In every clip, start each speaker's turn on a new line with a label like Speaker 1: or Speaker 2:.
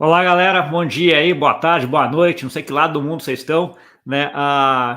Speaker 1: Olá, galera. Bom dia aí, boa tarde, boa noite. Não sei que lado do mundo vocês estão, né?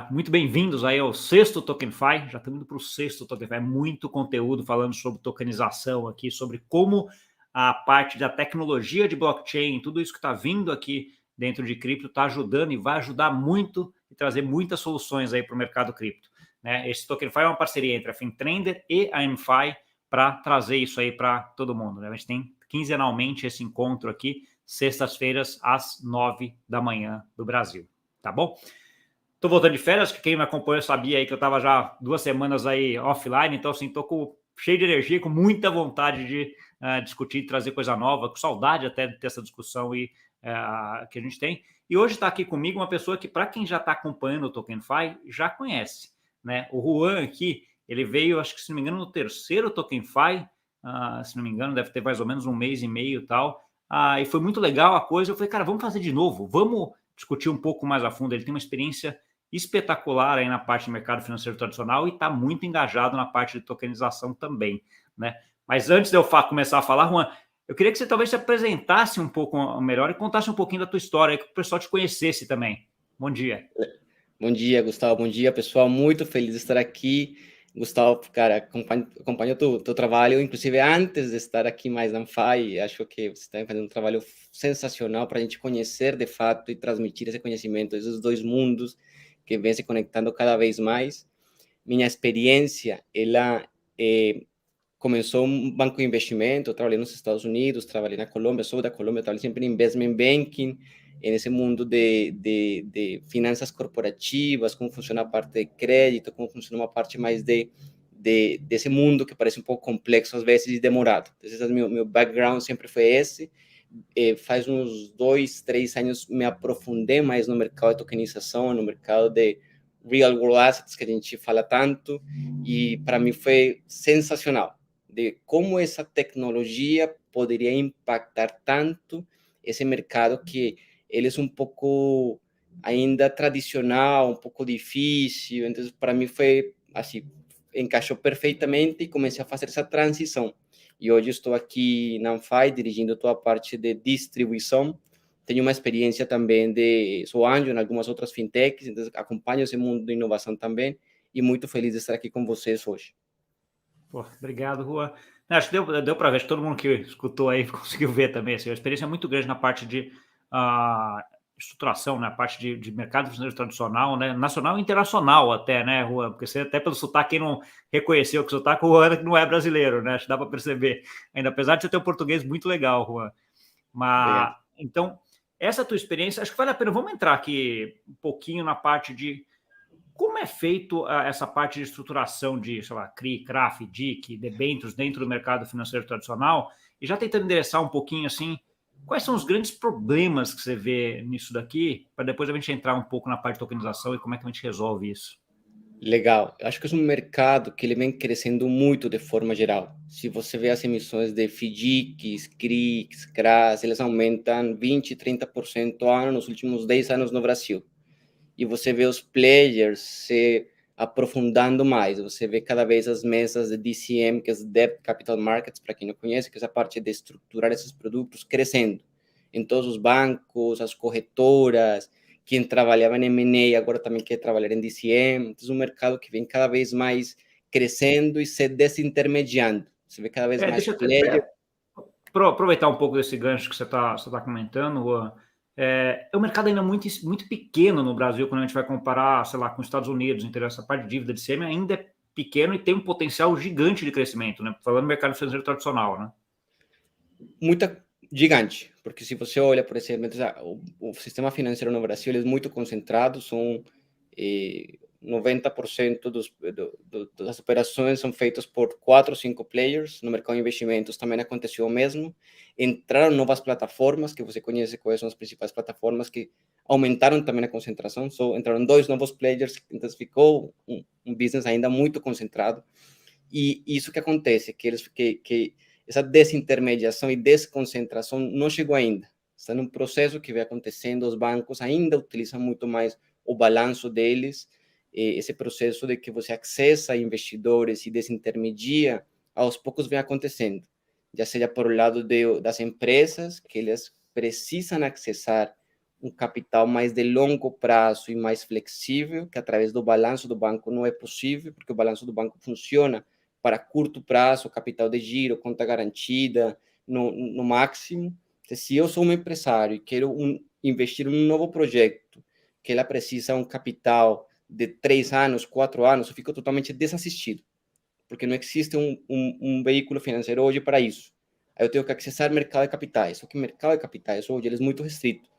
Speaker 1: Muito bem-vindos aí ao sexto TokenFi. Já estamos indo para o sexto TokenFi. Muito conteúdo falando sobre tokenização aqui, sobre como a parte da tecnologia de blockchain, tudo isso que está vindo aqui dentro de cripto está ajudando e vai ajudar muito e trazer muitas soluções aí para o mercado cripto, né? Esse TokenFi é uma parceria entre a Fintrender e a MFi para trazer isso aí para todo mundo, né? A gente tem quinzenalmente esse encontro aqui, sextas-feiras, às 9 da manhã do Brasil, tá bom? Tô voltando de férias, que quem me acompanhou sabia aí que eu tava já 2 semanas aí offline, então assim, tô cheio de energia, com muita vontade de discutir, trazer coisa nova, com saudade até de ter essa discussão que a gente tem. E hoje está aqui comigo uma pessoa que, para quem já está acompanhando o TokenFi, já conhece, né? O Juan aqui, ele veio, acho que se não me engano, no terceiro TokenFi, se não me engano, deve ter mais ou menos um mês e meio e tal, e foi muito legal a coisa. Eu falei, cara, vamos fazer de novo, vamos discutir um pouco mais a fundo. Ele tem uma experiência espetacular aí na parte de mercado financeiro tradicional e está muito engajado na parte de tokenização também, né? Mas antes de eu começar a falar, Juan, eu queria que você talvez se apresentasse um pouco melhor e contasse um pouquinho da tua história, que o pessoal te conhecesse também. Bom dia.
Speaker 2: Bom dia, Gustavo. Bom dia, pessoal. Muito feliz de estar aqui. Gustavo, cara, acompanho teu trabalho, inclusive antes de estar aqui mais na ANFAI. Acho que você está fazendo um trabalho sensacional para a gente conhecer de fato e transmitir esse conhecimento, esses dois mundos que vêm se conectando cada vez mais. Minha experiência, ela começou um banco de investimento. Eu trabalhei nos Estados Unidos, trabalhei na Colômbia, sou da Colômbia, trabalhei sempre em investment banking, nesse mundo de finanças corporativas, como funciona a parte de crédito, como funciona uma parte mais desse mundo que parece um pouco complexo às vezes e demorado. Então, meu background sempre foi esse. Faz uns 2, 3 anos me aprofundei mais no mercado de tokenização, no mercado de real world assets, que a gente fala tanto, e para mim foi sensacional de como essa tecnologia poderia impactar tanto esse mercado que ele é um pouco ainda tradicional, um pouco difícil. Então, para mim foi assim, encaixou perfeitamente e comecei a fazer essa transição. E hoje estou aqui na Anfai, dirigindo toda a parte de distribuição. Tenho uma experiência também sou anjo em algumas outras fintechs, então acompanho esse mundo de inovação também, e muito feliz de estar aqui com vocês hoje.
Speaker 1: Pô, obrigado, Juan. Acho que deu para ver, acho que todo mundo que escutou aí conseguiu ver também. Assim, a experiência é muito grande na parte de estruturação, na parte de mercado financeiro tradicional, né? Nacional e internacional até, né, Juan? Porque você, até pelo sotaque, quem não reconheceu que o sotaque, o Juan não é brasileiro, né? Acho que dá para perceber. Ainda apesar de você ter um português muito legal, Juan. Mas,
Speaker 2: Obrigado.
Speaker 1: então, essa tua experiência, acho que vale a pena. Vamos entrar aqui um pouquinho na parte de como é feito essa parte de estruturação de, sei lá, CRI, CRAF, DIC, debêntures dentro do mercado financeiro tradicional, e já tentando endereçar um pouquinho assim, quais são os grandes problemas que você vê nisso daqui, para depois a gente entrar um pouco na parte de tokenização e como é que a gente resolve isso?
Speaker 2: Legal. Eu acho que é um mercado que ele vem crescendo muito de forma geral. Se você vê as emissões de FDICs, CRIs, CRAs, eles aumentam 20, 30% ao ano nos últimos 10 anos no Brasil. E você vê os players se aprofundando mais. Você vê cada vez as mesas de DCM, que é Debt Capital Markets, para quem não conhece, que é essa parte de estruturar esses produtos, crescendo. Em todos os bancos, as corretoras, quem trabalhava em M&A agora também quer trabalhar em DCM. Então, é um mercado que vem cada vez mais crescendo e se desintermediando. Você vê cada vez mais
Speaker 1: Deixa eu
Speaker 2: players.
Speaker 1: aproveitar um pouco desse gancho que você tá comentando, Juan. O mercado ainda muito, muito pequeno no Brasil, quando a gente vai comparar, sei lá, com os Estados Unidos, então essa parte de dívida de SEMI ainda é pequeno e tem um potencial gigante de crescimento, né? Falando do mercado financeiro tradicional, né?
Speaker 2: Muita gigante, porque se você olha, por exemplo, o sistema financeiro no Brasil é muito concentrado, são 90% das operações são feitas por 4 ou 5 players. No mercado de investimentos também aconteceu o mesmo. Entraram novas plataformas, que você conhece quais são as principais plataformas, que aumentaram também a concentração. Entraram 2 novos players, então ficou um business ainda muito concentrado. E isso que acontece, que essa desintermediação e desconcentração não chegou ainda. Está num processo que vem acontecendo, os bancos ainda utilizam muito mais o balanço deles, esse processo de que você acessa investidores e desintermedia, aos poucos vem acontecendo. Já seja por o lado das empresas, que eles precisam acessar um capital mais de longo prazo e mais flexível, que através do balanço do banco não é possível, porque o balanço do banco funciona para curto prazo, capital de giro, conta garantida, no máximo. Então, se eu sou um empresário e quero investir em um novo projeto, que ela precisa um capital de 3 anos, 4 anos, eu fico totalmente desassistido, porque não existe um veículo financeiro hoje para isso. Aí eu tenho que acessar o mercado de capitais, só que o mercado de capitais hoje ele é muito restrito.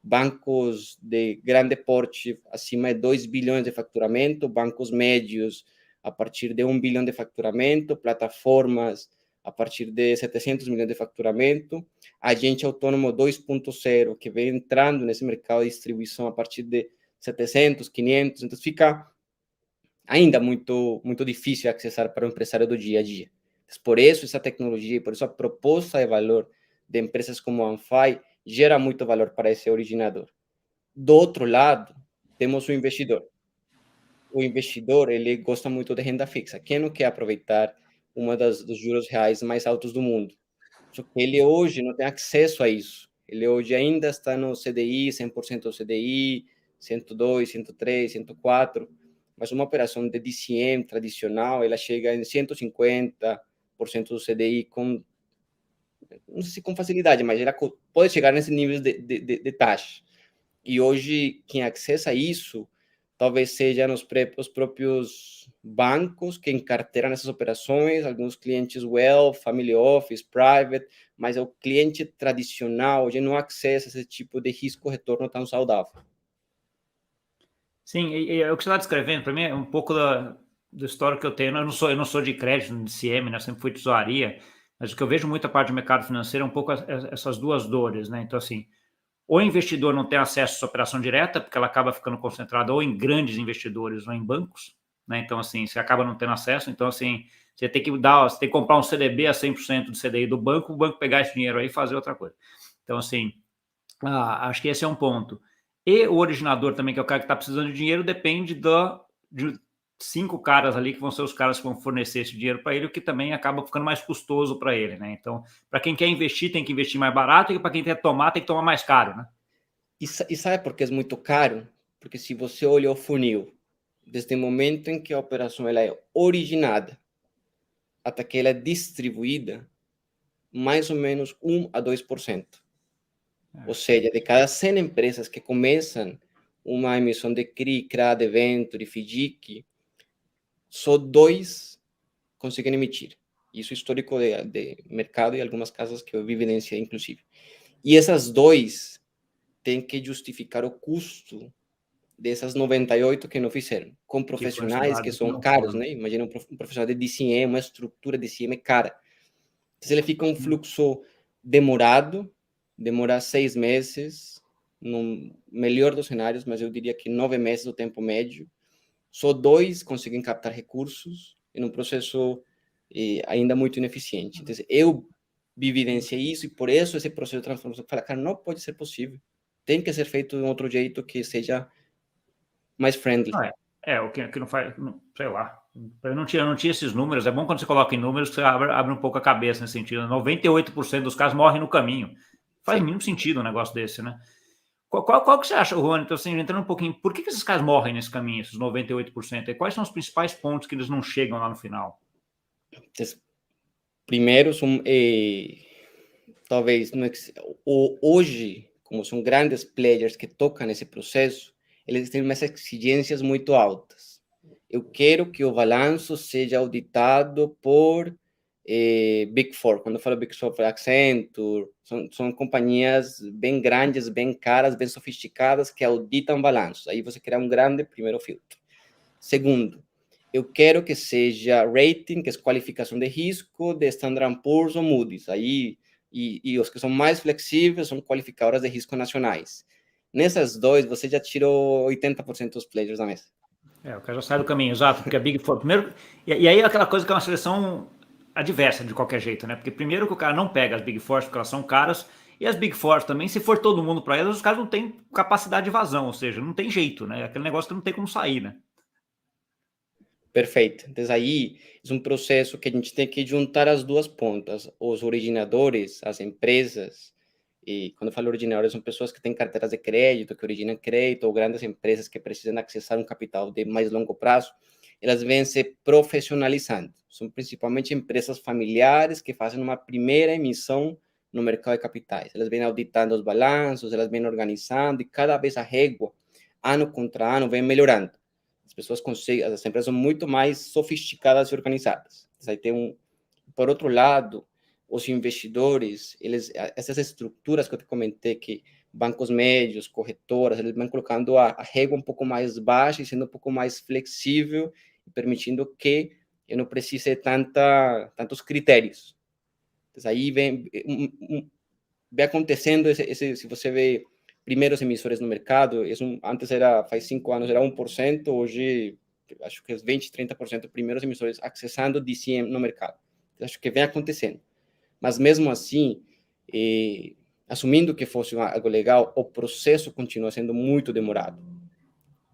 Speaker 2: Bancos de grande porte, acima de 2 bilhões de faturamento, bancos médios a partir de 1 bilhão de faturamento, plataformas a partir de 700 milhões de faturamento, agente autônomo 2.0, que vem entrando nesse mercado de distribuição a partir de 700, 500, então fica ainda muito difícil acessar para o empresário do dia a dia. Por isso, essa tecnologia e por isso a proposta de valor de empresas como a Anfai gera muito valor para esse originador. Do outro lado, temos o investidor. O investidor, ele gosta muito de renda fixa. Quem não quer aproveitar dos juros reais mais altos do mundo? Só que ele hoje não tem acesso a isso. Ele hoje ainda está no CDI, 100% do CDI, 102, 103, 104, mas uma operação de DCM tradicional, ela chega em 150% do CDI com, não sei se com facilidade, mas ela pode chegar nesse nível de taxa. E hoje, quem acessa isso, talvez seja os próprios bancos que encarteiram essas operações, alguns clientes wealth, family office, private, mas é o cliente tradicional, hoje não acessa esse tipo de risco-retorno tão saudável.
Speaker 1: Sim, e o que você está descrevendo, para mim, é um pouco do histórico que eu tenho. Eu não sou de crédito, de CM, né? Eu sempre fui tesouraria, mas o que eu vejo muita parte do mercado financeiro é um pouco essas duas dores, né? Então, assim, o investidor não tem acesso a essa operação direta, porque ela acaba ficando concentrada ou em grandes investidores ou em bancos, né? Então, assim, você acaba não tendo acesso. Então, assim, você tem que comprar um CDB a 100% do CDI do banco, o banco pegar esse dinheiro aí e fazer outra coisa. Então, assim, acho que esse é um ponto. E o originador também, que é o cara que está precisando de dinheiro, depende de 5 caras ali que vão ser os caras que vão fornecer esse dinheiro para ele, o que também acaba ficando mais custoso para ele, né? Então, para quem quer investir, tem que investir mais barato, e para quem quer tomar, tem que tomar mais caro, né?
Speaker 2: E sabe por que é muito caro? Porque se você olha o funil, desde o momento em que a operação ela é originada até que ela é distribuída, mais ou menos 1 a 2%. Ou seja, de cada 100 empresas que começam uma emissão de CRI, CRA, Debenture, FDIC, só 2 conseguem emitir. Isso é histórico de mercado e algumas casas que eu vi evidência, inclusive. E essas 2 têm que justificar o custo dessas 98 que não fizeram, com profissionais que são caros, né? Imagina um profissional de DCM, uma estrutura de DCM cara. Então, ele fica um fluxo demorado, demora 6 meses, no melhor dos cenários, mas eu diria que 9 meses o tempo médio. Só 2 conseguem captar recursos em um processo ainda muito ineficiente. Então, eu vivenciei isso e por isso esse processo de transformação, fala, cara, não pode ser possível. Tem que ser feito de um outro jeito que seja mais friendly.
Speaker 1: O que não faz, sei lá. Eu não tinha esses números. É bom quando você coloca em números que você abre um pouco a cabeça nesse sentido. 98% dos casos morrem no caminho. Faz nenhum sentido um negócio desse, né? Qual que você acha, Juan? Então, assim, entrando um pouquinho, por que esses caras morrem nesse caminho, esses 98%? E quais são os principais pontos que eles não chegam lá no final?
Speaker 2: Então, primeiro, talvez, hoje, como são grandes players que tocam nesse processo, eles têm umas exigências muito altas. Eu quero que o balanço seja auditado por Big Four. Quando eu falo Big Four, Accenture, são companhias bem grandes, bem caras, bem sofisticadas, que auditam balanços. Aí você cria um grande primeiro filtro. Segundo, eu quero que seja rating, que é qualificação de risco, de Standard & Poor's ou Moody's. Aí, e os que são mais flexíveis são qualificadoras de risco nacionais. Nessas 2, você já tirou 80% dos players da mesa.
Speaker 1: O cara já sai do caminho, exato, porque a Big Four, primeiro, e aí aquela coisa que é uma seleção adversa de qualquer jeito, né? Porque primeiro que o cara não pega as Big Four porque elas são caras, e as Big Four também, se for todo mundo para elas, os caras não têm capacidade de evasão, ou seja, não tem jeito, né? Aquele negócio que não tem como sair, né?
Speaker 2: Perfeito. Então, aí é um processo que a gente tem que juntar as duas pontas, os originadores, as empresas, E quando eu falo originadores, são pessoas que têm carteiras de crédito, que originam crédito, ou grandes empresas que precisam acessar um capital de mais longo prazo, elas vêm se profissionalizando. São principalmente empresas familiares que fazem uma primeira emissão no mercado de capitais. Elas vêm auditando os balanços, elas vêm organizando, e cada vez a régua, ano contra ano, vem melhorando. As pessoas conseguem, as empresas são muito mais sofisticadas e organizadas. Aí tem por outro lado, os investidores, essas estruturas que eu te comentei, que bancos médios, corretoras, eles vão colocando a régua um pouco mais baixa e sendo um pouco mais flexível, permitindo que eu não precise tantos critérios. Então, aí vem acontecendo, se você vê primeiros emissores no mercado, antes faz 5 anos era 1%, hoje acho que é 20, 30% primeiros emissores acessando DCM no mercado. Acho que vem acontecendo. Mas mesmo assim, assumindo que fosse algo legal, o processo continua sendo muito demorado.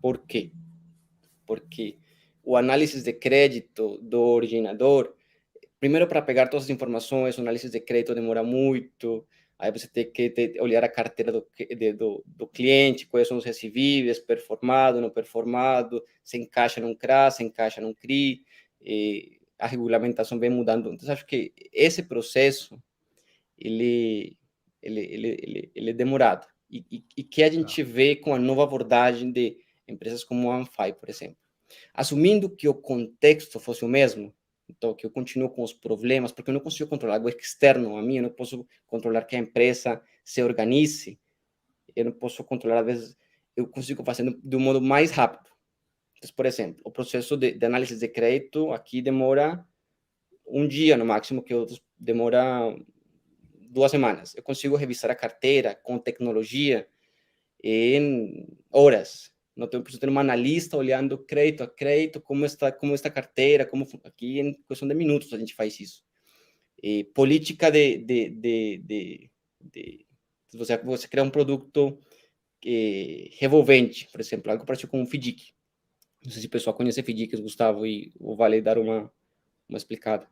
Speaker 2: Por quê? Porque o análise de crédito do originador, primeiro, para pegar todas as informações, o análise de crédito demora muito, aí você tem que olhar a carteira do cliente, quais são os recebíveis, performado, não performado, se encaixa num CRA, se encaixa num CRI, a regulamentação vem mudando. Então, acho que esse processo, ele é demorado. E que a gente vê com a nova abordagem de empresas como a Anfai, por exemplo. Assumindo que o contexto fosse o mesmo, então que eu continuo com os problemas, porque eu não consigo controlar algo externo a mim, eu não posso controlar que a empresa se organize, eu não posso controlar, às vezes, eu consigo fazendo de um modo mais rápido. Então, por exemplo, o processo de análise de crédito aqui demora um dia no máximo, que outros demora 2 semanas. Eu consigo revisar a carteira com tecnologia em horas. Não tenho preciso ter um analista olhando crédito a crédito, como está a carteira, aqui em questão de minutos a gente faz isso. Política você criar um produto revolvente, por exemplo, algo parecido com um FDIC. Não sei se o pessoal conhece FDIC, Gustavo, e vale dar uma explicada.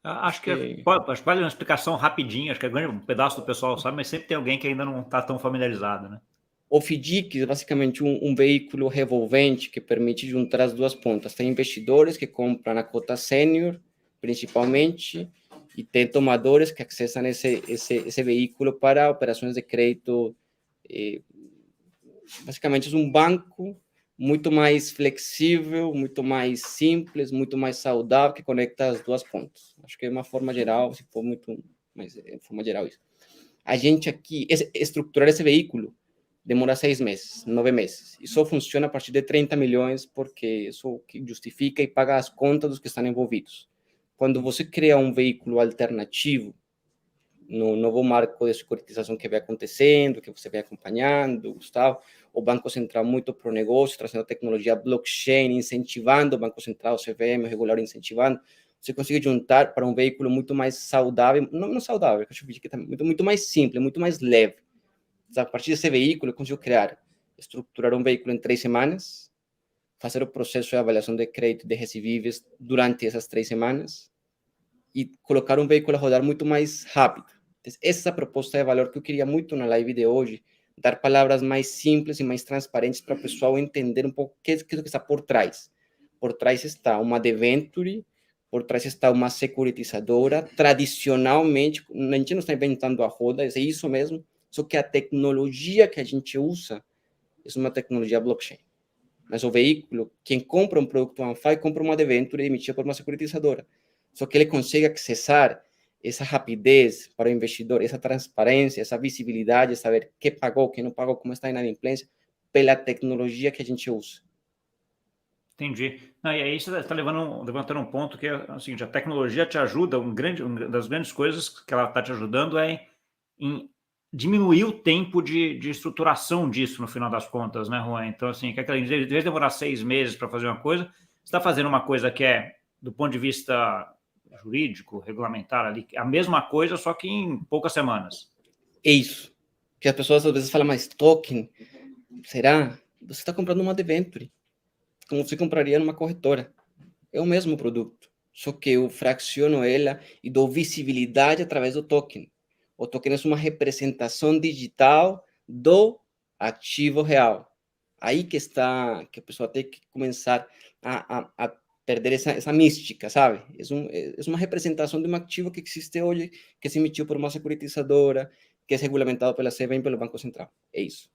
Speaker 1: Acho que vale uma explicação rapidinha, acho que um pedaço do pessoal sabe, mas sempre tem alguém que ainda não está tão familiarizado, né?
Speaker 2: O FDIC é basicamente um veículo revolvente que permite juntar as duas pontas. Tem investidores que compram a cota sênior, principalmente, e tem tomadores que acessam esse veículo para operações de crédito. Basicamente, é um banco muito mais flexível, muito mais simples, muito mais saudável, que conecta as duas pontas. Acho que é uma forma geral, se for muito, mas é forma geral isso. A gente aqui, estruturar esse veículo demora 6 meses, 9 meses. E só funciona a partir de 30 milhões, porque isso que justifica e paga as contas dos que estão envolvidos. Quando você cria um veículo alternativo, no novo marco de securitização que vem acontecendo, que você vem acompanhando, Gustavo, o Banco Central muito para o negócio, trazendo tecnologia blockchain, incentivando o Banco Central, o CVM, o regulador incentivando, você consegue juntar para um veículo muito mais saudável, não saudável, acho que é muito mais simples, muito mais leve. A partir desse veículo, eu consigo estruturar um veículo em 3 semanas, fazer o processo de avaliação de crédito de recebíveis durante essas 3 semanas e colocar um veículo a rodar muito mais rápido. Então, essa proposta de valor que eu queria muito na live de hoje, dar palavras mais simples e mais transparentes para o pessoal entender um pouco o que está por trás. Por trás está uma debenture, por trás está uma securitizadora. Tradicionalmente, a gente não está inventando a roda, é isso mesmo, só que a tecnologia que a gente usa é uma tecnologia blockchain. Mas o veículo, quem compra um produto Anfai, compra uma debenture emitida por uma securitizadora. Só que ele consegue acessar essa rapidez para o investidor, essa transparência, essa visibilidade, saber quem pagou, quem não pagou, como está a inadimplência, pela tecnologia que a gente usa.
Speaker 1: Entendi. Não, e aí você está levantando um ponto que é o seguinte: a tecnologia te ajuda, uma das grandes coisas que ela está te ajudando é em diminuir o tempo de estruturação disso, no final das contas, né, Juan? Então, assim, que em vez de demorar 6 meses para fazer uma coisa, você está fazendo uma coisa que é, do ponto de vista jurídico, regulamentar ali, a mesma coisa, só que em poucas semanas.
Speaker 2: É isso. Que as pessoas às vezes falam, mas token, será? Você está comprando uma debenture, como você compraria numa corretora. É o mesmo produto, só que eu fracciono ela e dou visibilidade através do token. O token é uma representação digital do ativo real. Aí que está, que a pessoa tem que começar a perder essa mística, sabe? É uma representação de um ativo que existe hoje, que se emitiu por uma securitizadora, que é regulamentado pela SEBIN e pelo Banco Central. É isso.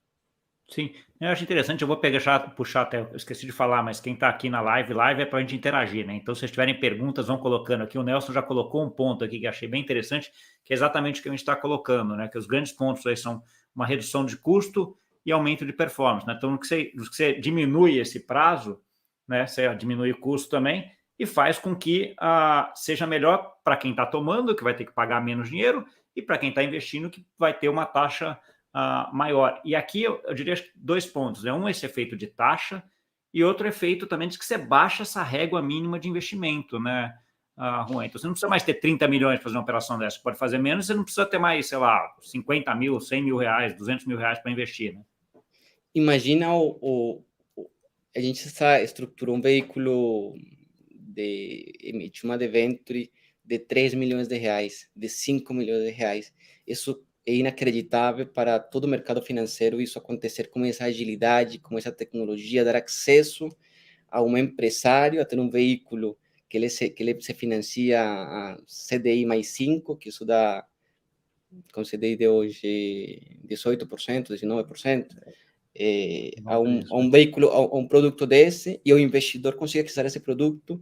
Speaker 1: Sim, eu acho interessante, eu vou pegar, puxar até, eu esqueci de falar, mas quem está aqui na live é para a gente interagir, né? Então, se vocês tiverem perguntas, vão colocando aqui. O Nelson já colocou um ponto aqui que achei bem interessante, que é exatamente o que a gente está colocando, né? Que os grandes pontos aí são uma redução de custo e aumento de performance, né? Então, no que você diminui esse prazo, né? Você diminui o custo também e faz com que seja melhor para quem está tomando, que vai ter que pagar menos dinheiro, e para quem está investindo, que vai ter uma taxa maior. E aqui eu diria dois pontos, né? Um, esse efeito de taxa, e outro efeito também de que você baixa essa régua mínima de investimento, né, Juan? Então você não precisa mais ter 30 milhões para fazer uma operação dessa, você pode fazer menos, você não precisa ter mais, sei lá, 50 mil, 100 mil reais, 200 mil reais para investir, né?
Speaker 2: Imagina a gente estruturou um veículo emite uma debenture de 3 milhões de reais, de 5 milhões de reais. Isso é inacreditável para todo o mercado financeiro, isso acontecer com essa agilidade, com essa tecnologia, dar acesso a um empresário a ter um veículo que ele se financia a CDI mais 5, que isso dá, com CDI de hoje, 18%, 19%, a um veículo, a um produto desse, e o investidor consiga acessar esse produto,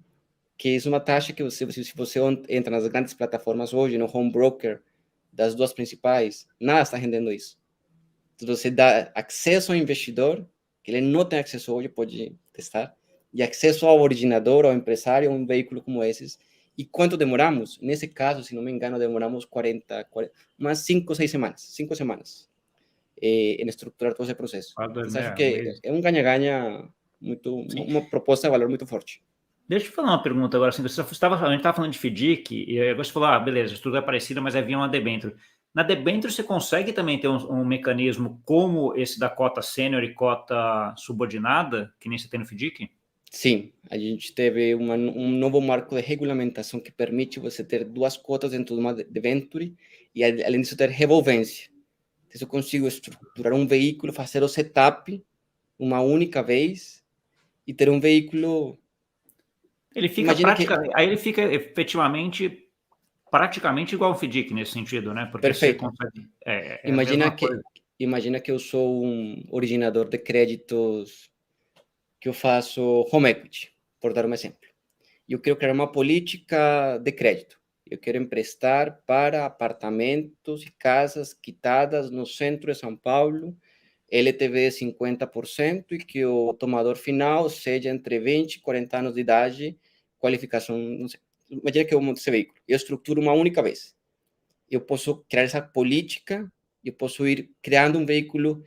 Speaker 2: que é uma taxa que se você entra nas grandes plataformas hoje, no home broker das duas principais, nada está rendendo isso. Então, você dá acesso ao investidor, que ele não tem acesso hoje, pode testar, e acesso ao originador, ao empresário, a um veículo como esses. E quanto demoramos? Nesse caso, se não me engano, demoramos 40 umas 5 6 semanas. 5 semanas. Em estruturar todo esse processo. Então, acho
Speaker 1: Um
Speaker 2: que
Speaker 1: mês.
Speaker 2: é um ganha-ganha muito,
Speaker 1: Sim.
Speaker 2: uma proposta de valor muito forte.
Speaker 1: Deixa eu falar uma pergunta agora. Assim, a gente estava falando de FDIC, e agora você falou, beleza, a estrutura é parecida, mas havia uma debênture. Na debênture, você consegue também ter um mecanismo como esse da cota sênior e cota subordinada, que nem você tem no FDIC?
Speaker 2: Sim, a gente teve um novo marco de regulamentação que permite você ter duas cotas dentro de uma debenture e, além disso, ter revolvência. Então, eu consigo estruturar um veículo, fazer o setup uma única vez e ter um veículo.
Speaker 1: Ele fica
Speaker 2: Imagina que.
Speaker 1: aí ele fica efetivamente praticamente igual ao FDIC nesse sentido, né? Porque você
Speaker 2: Perfeito.
Speaker 1: consegue. É a mesma coisa.
Speaker 2: Imagina que eu sou um originador de créditos que eu faço home equity, por dar um exemplo. E eu quero criar uma política de crédito. Eu quero emprestar para apartamentos e casas quitadas no centro de São Paulo, LTV 50%, e que o tomador final seja entre 20 e 40 anos de idade, qualificação, não sei. Imagina que eu monto esse veículo. Eu estruturo uma única vez. Eu posso criar essa política, eu posso ir criando um veículo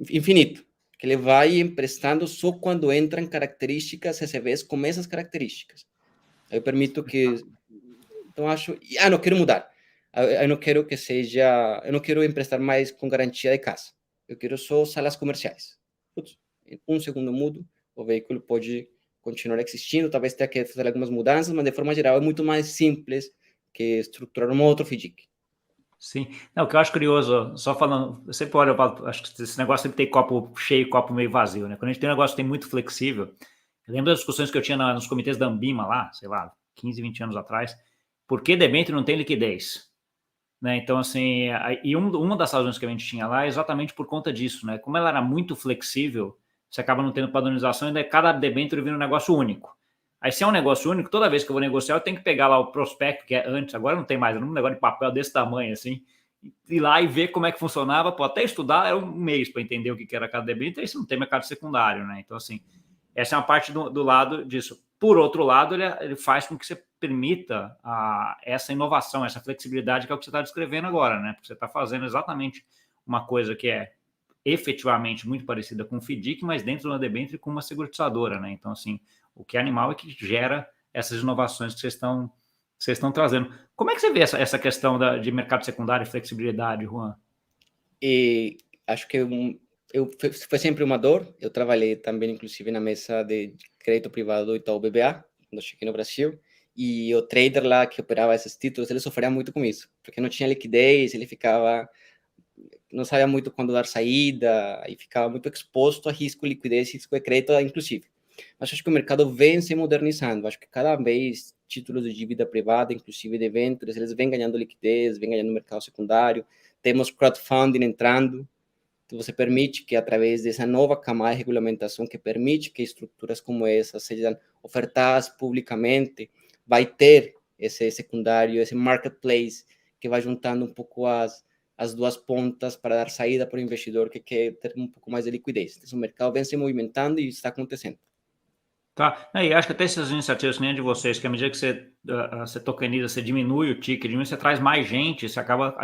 Speaker 2: infinito, que ele vai emprestando só quando entram características CCVs com essas características. Eu permito que. Então, acho. Não quero mudar. Eu não quero que seja. Eu não quero emprestar mais com garantia de casa. Eu quero só salas comerciais. Putz, em um segundo mudo, o veículo pode continuar existindo. Talvez tenha que fazer algumas mudanças, mas de forma geral é muito mais simples que estruturar um outro FDIC.
Speaker 1: Sim. Não, o que eu acho curioso, só falando, eu sempre olho, acho que esse negócio sempre tem copo cheio e copo meio vazio, né? Quando a gente tem um negócio que tem muito flexível, eu lembro das discussões que eu tinha nos comitês da Ambima lá, sei lá, 15, 20 anos atrás, por que debênture não tem liquidez? Né? Então, assim, uma das razões que a gente tinha lá é exatamente por conta disso, né? Como ela era muito flexível, você acaba não tendo padronização e daí cada debênture vira um negócio único. Aí, se é um negócio único, toda vez que eu vou negociar, eu tenho que pegar lá o prospecto, que é antes, agora não tem mais, é um negócio de papel desse tamanho, assim, ir lá e ver como é que funcionava, pô, até estudar era um mês para entender o que era cada debênture, aí você não tem mercado secundário, né? Então, assim, essa é uma parte do lado disso. Por outro lado, ele faz com que você permita essa inovação, essa flexibilidade que é o que você está descrevendo agora, né? Porque você está fazendo exatamente uma coisa que é efetivamente muito parecida com o FDIC, mas dentro de uma debênture com uma securitizadora, né? Então, assim, o que é animal é que gera essas inovações que vocês estão trazendo. Como é que você vê essa questão de mercado secundário e flexibilidade, Juan?
Speaker 2: E acho que foi sempre uma dor. Eu trabalhei também, inclusive, na mesa de crédito privado do Itaú BBA, quando cheguei no Brasil, e o trader lá que operava esses títulos, ele sofria muito com isso, porque não tinha liquidez, ele ficava, não sabia muito quando dar saída, e ficava muito exposto a risco de liquidez, risco de crédito, inclusive. Mas acho que o mercado vem se modernizando, acho que cada vez títulos de dívida privada, inclusive de ventures, eles vêm ganhando liquidez, vêm ganhando mercado secundário, temos crowdfunding entrando, então você permite que, através dessa nova camada de regulamentação, que permite que estruturas como essa sejam ofertadas publicamente, vai ter esse secundário, esse marketplace, que vai juntando um pouco as duas pontas para dar saída para o investidor que quer ter um pouco mais de liquidez. Então, o mercado vem se movimentando e está acontecendo.
Speaker 1: Tá. E acho que até essas iniciativas que nem a de vocês, que à medida que você tokeniza, você diminui o ticket, diminui, você traz mais gente, você acaba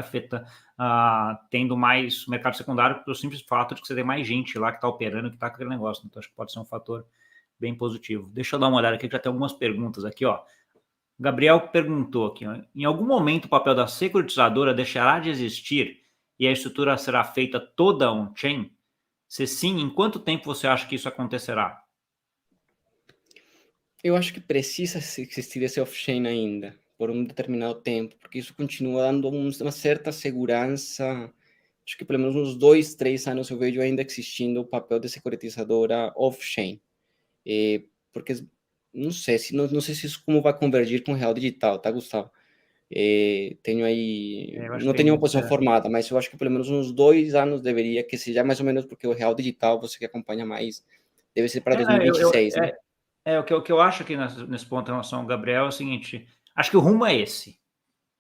Speaker 1: tendo mais mercado secundário pelo simples fato de que você tem mais gente lá que está operando, que está com aquele negócio. Então, acho que pode ser um fator bem positivo. Deixa eu dar uma olhada aqui, que já tem algumas perguntas aqui, ó. O Gabriel perguntou aqui, ó, em algum momento o papel da securitizadora deixará de existir e a estrutura será feita toda on-chain? Se sim, em quanto tempo você acha que isso acontecerá?
Speaker 2: Eu acho que precisa existir esse off-chain ainda, por um determinado tempo, porque isso continua dando uma certa segurança. Acho que pelo menos uns 2, 3 anos eu vejo ainda existindo o papel de securitizadora off-chain. Porque não sei se isso como vai convergir com o real digital, tá, Gustavo? Tenho aí,
Speaker 1: Eu acho
Speaker 2: não
Speaker 1: que
Speaker 2: tenho uma
Speaker 1: tem.
Speaker 2: posição formada, mas eu acho que pelo menos uns 2 anos deveria, que seja mais ou menos, porque o real digital, você que acompanha mais, deve ser para
Speaker 1: É, eu, eu,
Speaker 2: 2026, né?
Speaker 1: o que eu acho aqui nesse ponto em relação ao Gabriel é o seguinte: acho que o rumo é esse,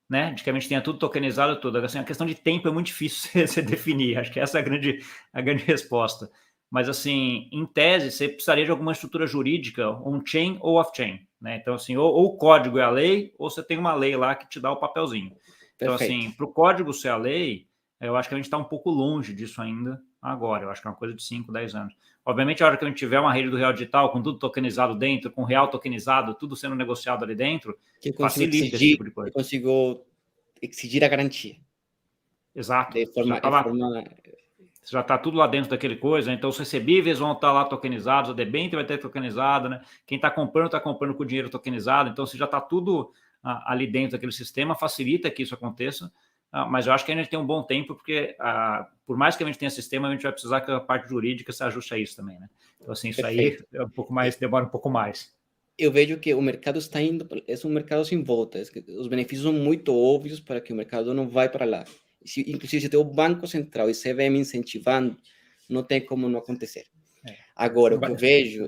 Speaker 1: né? De que a gente tenha tudo tokenizado, tudo. Assim, a questão de tempo é muito difícil você definir. Acho que essa é a grande resposta. Mas, assim, em tese, você precisaria de alguma estrutura jurídica on-chain ou off-chain, né? Então, assim, ou o código é a lei, ou você tem uma lei lá que te dá o papelzinho. Então,
Speaker 2: Perfeito.
Speaker 1: assim, para o código ser a lei, eu acho que a gente está um pouco longe disso ainda agora. Eu acho que é uma coisa de 5, 10 anos. Obviamente, a hora que a gente tiver uma rede do Real Digital, com tudo tokenizado dentro, com real tokenizado, tudo sendo negociado ali dentro,
Speaker 2: Que eu consigo
Speaker 1: facilita esse
Speaker 2: exigir,
Speaker 1: tipo de
Speaker 2: eu
Speaker 1: coisa.
Speaker 2: consigo exigir a garantia
Speaker 1: Exato.
Speaker 2: de
Speaker 1: Já
Speaker 2: forma,
Speaker 1: está lá, já está tudo lá dentro daquele coisa, então os recebíveis vão estar lá tokenizados, o debênture vai ter tokenizado, né? Quem está comprando com dinheiro tokenizado, então se já está tudo ali dentro daquele sistema, facilita que isso aconteça, mas eu acho que a gente tem um bom tempo, porque por mais que a gente tenha sistema, a gente vai precisar que a parte jurídica se ajuste a isso também, né? Então, assim, isso aí
Speaker 2: perfeito.
Speaker 1: é um pouco mais, demora um pouco mais.
Speaker 2: Eu vejo que o mercado está indo, é um mercado sem volta, os benefícios são muito óbvios para que o mercado não vai para lá. Inclusive, se tem o Banco Central e CVM incentivando, não tem como não acontecer. Agora, o que eu vejo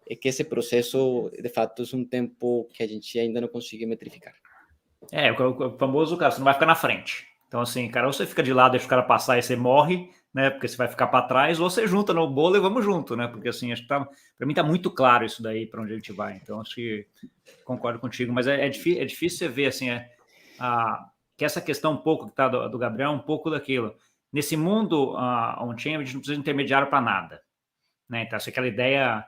Speaker 2: é que esse processo, de fato, é um tempo que a gente ainda não consegue metrificar.
Speaker 1: O famoso, cara, você não vai ficar na frente. Então, assim, cara, ou você fica de lado, deixa o cara passar e você morre, né? Porque você vai ficar para trás, ou você junta no bolo e vamos junto, né? Porque, assim, acho que para mim tá muito claro isso daí, para onde a gente vai. Então, acho que concordo contigo, mas é difícil você ver, assim, que essa questão um pouco que tá do Gabriel, um pouco daquilo. Nesse mundo on-chain, a gente não precisa de intermediário para nada, né? Então, essa é aquela ideia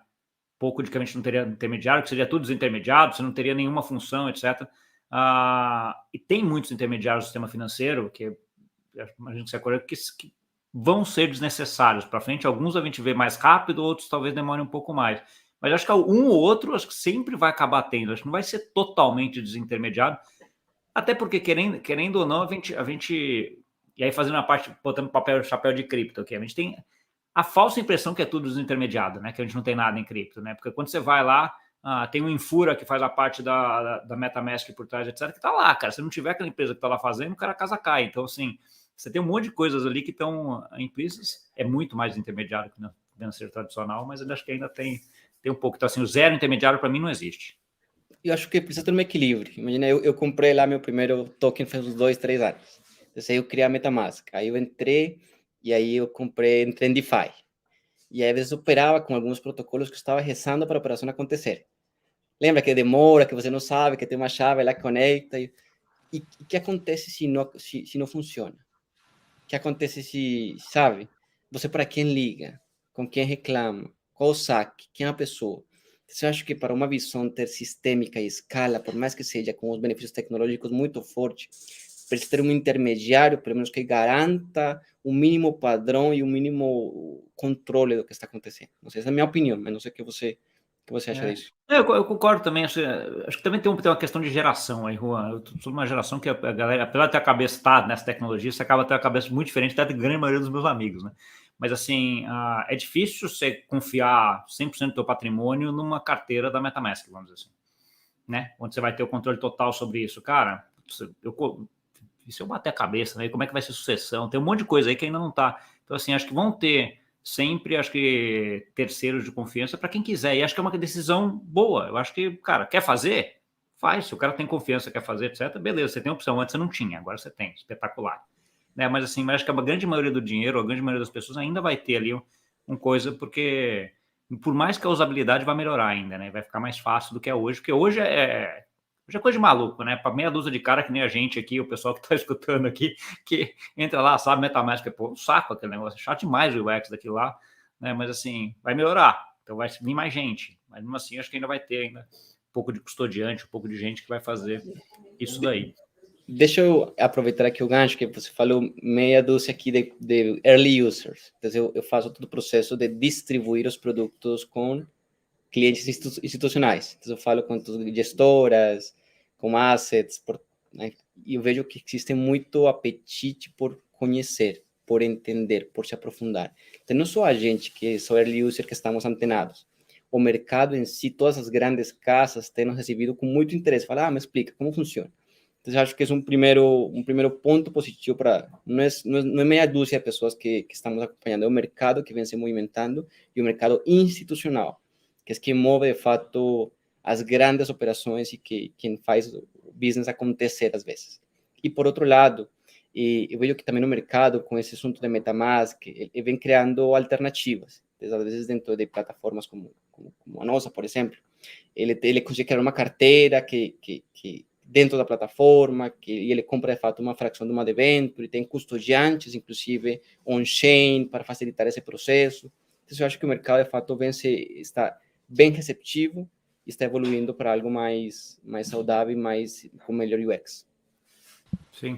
Speaker 1: pouco de que a gente não teria intermediário, que seria tudo desintermediado, você não teria nenhuma função, etc. E tem muitos intermediários do sistema financeiro, que imagino que você acorda, que vão ser desnecessários para frente. Alguns a gente vê mais rápido, outros talvez demorem um pouco mais. Mas acho que um ou outro acho que sempre vai acabar tendo. Acho que não vai ser totalmente desintermediado, até porque, querendo ou não, a gente. E aí, fazendo a parte, botando chapéu de cripto aqui, a gente tem a falsa impressão que é tudo desintermediado, né? Que a gente não tem nada em cripto, né? Porque quando você vai lá, tem um Infura que faz a parte da MetaMask por trás, etc., que tá lá, cara. Se não tiver aquela empresa que tá lá fazendo, o cara a casa cai. Então, assim, você tem um monte de coisas ali que estão implícitas. É muito mais intermediário que no financeiro tradicional, mas eu acho que ainda tem um pouco. Então, assim, o zero intermediário para mim não existe.
Speaker 2: Eu acho que precisa ter um equilíbrio. Imagina, eu comprei lá meu primeiro token faz uns 2, 3 anos. Então, aí eu criei a MetaMask. Aí eu entrei e aí eu entrei em DeFi. E aí, às vezes, operava com alguns protocolos que eu estava rezando para a operação acontecer. Lembra que demora, que você não sabe, que tem uma chave lá que conecta. E o que acontece se não funciona? O que acontece se, sabe? Você para quem liga? Com quem reclama? Qual o saque? Quem é a pessoa? Você acha que para uma visão ter sistêmica e escala, por mais que seja com os benefícios tecnológicos muito fortes, precisa ter um intermediário, pelo menos que garanta o mínimo padrão e o mínimo controle do que está acontecendo. Não sei, essa é a minha opinião, mas não sei o que que você acha disso?
Speaker 1: Eu concordo também. Acho que também tem uma questão de geração aí, Juan. Eu sou uma geração que a galera, apesar de ter a cabeça tá nessa tecnologia, você acaba tendo a cabeça muito diferente da grande maioria dos meus amigos, né? Mas assim, é difícil você confiar 100% do teu patrimônio numa carteira da MetaMask, vamos dizer assim, né? Onde você vai ter o controle total sobre isso. Cara, e se eu bater a cabeça, né? Como é que vai ser sucessão? Tem um monte de coisa aí que ainda não tá. Então, assim, acho que vão ter sempre, acho que, terceiros de confiança para quem quiser. E acho que é uma decisão boa. Eu acho que, cara, quer fazer? Faz. Se o cara tem confiança, quer fazer, etc., beleza, você tem opção. Antes você não tinha, agora você tem. Espetacular. Né? Mas, assim, acho que a grande maioria do dinheiro, a grande maioria das pessoas ainda vai ter ali coisa, porque por mais que a usabilidade vai melhorar ainda, né? Vai ficar mais fácil do que é hoje, porque hoje é coisa de maluco, né? Para meia dúzia de cara que nem a gente aqui, o pessoal que está escutando aqui, que entra lá, sabe, MetaMask, pô, um saco aquele negócio, é chato demais o UX daquilo lá, né? Mas assim, vai melhorar, então vai vir mais gente, mas mesmo assim, acho que ainda vai ter ainda um pouco de custodiante, um pouco de gente que vai fazer isso daí.
Speaker 2: Deixa eu aproveitar aqui o gancho que você falou meia dúzia aqui de early users. Então, eu faço todo o processo de distribuir os produtos com clientes institucionais. Então, eu falo com gestoras, com assets, né? E eu vejo que existe muito apetite por conhecer, por entender, por se aprofundar. Então, não só a gente que sou early user que estamos antenados. O mercado em si, todas as grandes casas têm nos recebido com muito interesse. Fala, me explica, como funciona? Então, eu acho que é um primeiro ponto positivo para... Não é meia dúzia de pessoas que estamos acompanhando, é o mercado que vem se movimentando e o mercado institucional, que é quem move, de fato, as grandes operações e quem faz o business acontecer, às vezes. E, por outro lado, eu vejo que também no mercado, com esse assunto de MetaMask, ele vem criando alternativas. Então, às vezes, dentro de plataformas como a nossa, por exemplo, ele consegue criar uma carteira que dentro da plataforma, que ele compra, de fato, uma fração de uma debênture, tem custodiantes, inclusive, on-chain, para facilitar esse processo. Então, eu acho que o mercado, de fato, está bem receptivo e está evoluindo para algo mais saudável e com melhor UX.
Speaker 1: Sim.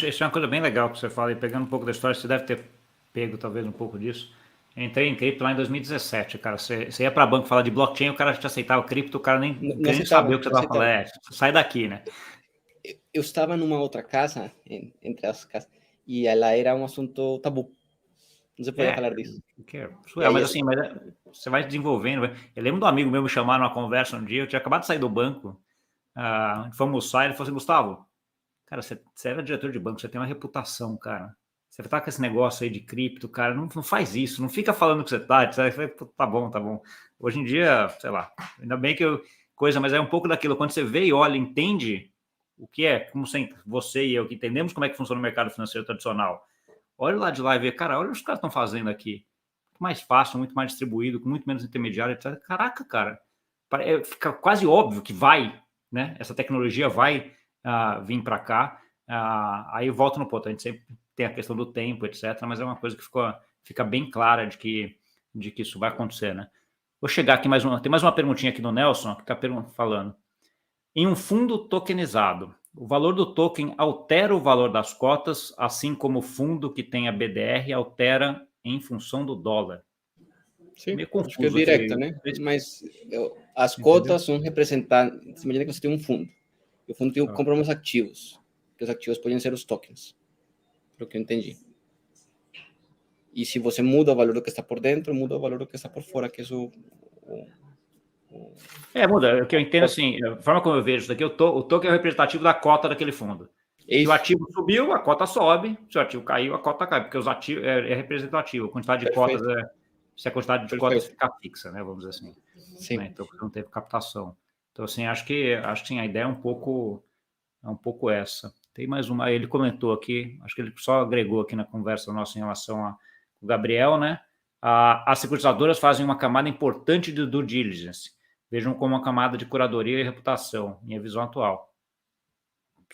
Speaker 1: Isso é uma coisa bem legal que você fala, e pegando um pouco da história, você deve ter pego, talvez, um pouco disso. Entrei em cripto lá em 2017, cara. Você ia para banco falar de blockchain, o cara te aceitava cripto, o cara nem queria nem saber o que você estava falando. Sai daqui, né?
Speaker 2: Eu estava numa outra casa, entre as casas, e ela era um assunto tabu. Não se podia falar disso.
Speaker 1: Mas assim, você vai desenvolvendo. Eu lembro de um amigo meu me chamar numa conversa um dia, eu tinha acabado de sair do banco, fomos almoçar, ele falou assim, Gustavo, cara, você era diretor de banco, você tem uma reputação, cara. Você tá com esse negócio aí de cripto, cara, não faz isso, não fica falando que você tá. Eu falei, tá bom. Hoje em dia, sei lá, ainda bem que mas é um pouco daquilo, quando você vê e olha, entende o que é, como você e eu, que entendemos como é que funciona o mercado financeiro tradicional, olha lá de lá e vê, cara, olha o que os caras estão fazendo aqui. Muito mais fácil, muito mais distribuído, com muito menos intermediário, etc. Caraca, cara, fica quase óbvio que né? Essa tecnologia vai vir para cá. Aí volta no ponto, a gente sempre tem a questão do tempo, etc. Mas é uma coisa que fica bem clara de que isso vai acontecer, né? Vou chegar aqui tem mais uma perguntinha aqui do Nelson, que está falando. Em um fundo tokenizado, o valor do token altera o valor das cotas, assim como o fundo que tem a BDR altera em função do dólar.
Speaker 2: Sim, meio confuso, acho que é direto, né? Mas as cotas são representadas. Imagina que você tem um fundo. E o fundo compra uns ativos. Que os ativos podem ser os tokens. Pelo que eu entendi. E se você muda o valor do que está por dentro, muda o valor do que está por fora, que é
Speaker 1: muda. O que eu entendo, assim, a forma como eu vejo isso daqui, o token é o representativo da cota daquele fundo. Se o ativo subiu, a cota sobe. Se o ativo caiu, a cota cai, porque os ativos é representativo. A quantidade de cotas se a quantidade de cotas ficar fixa, né? Vamos dizer assim.
Speaker 2: Sim.
Speaker 1: Né? Então, não teve captação. Então, assim, acho que sim, a ideia é um pouco essa. Tem mais uma, ele comentou aqui, acho que ele só agregou aqui na conversa nossa em relação ao Gabriel, né? As securitizadoras fazem uma camada importante de due diligence. Vejam como uma camada de curadoria e reputação, minha visão atual.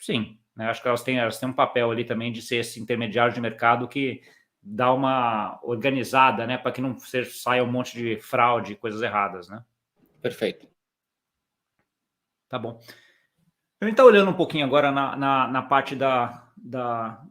Speaker 1: Sim, né? Acho que elas têm um papel ali também de ser esse intermediário de mercado que dá uma organizada, né? Para que não saia um monte de fraude, coisas erradas, né?
Speaker 2: Perfeito.
Speaker 1: Tá bom. A gente está olhando um pouquinho agora na parte da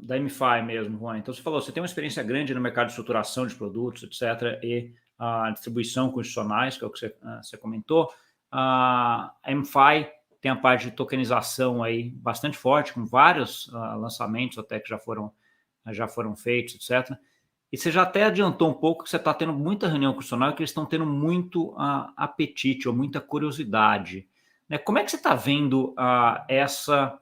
Speaker 1: MFI mesmo, Juan. Então, você falou, você tem uma experiência grande no mercado de estruturação de produtos, etc., e a distribuição com institucionais, que é o que você comentou. A MFI tem a parte de tokenização aí bastante forte, com vários lançamentos até que já foram feitos, etc. E você já até adiantou um pouco que você está tendo muita reunião com o institucional e que eles estão tendo muito apetite ou muita curiosidade, né? Como é que você está vendo essa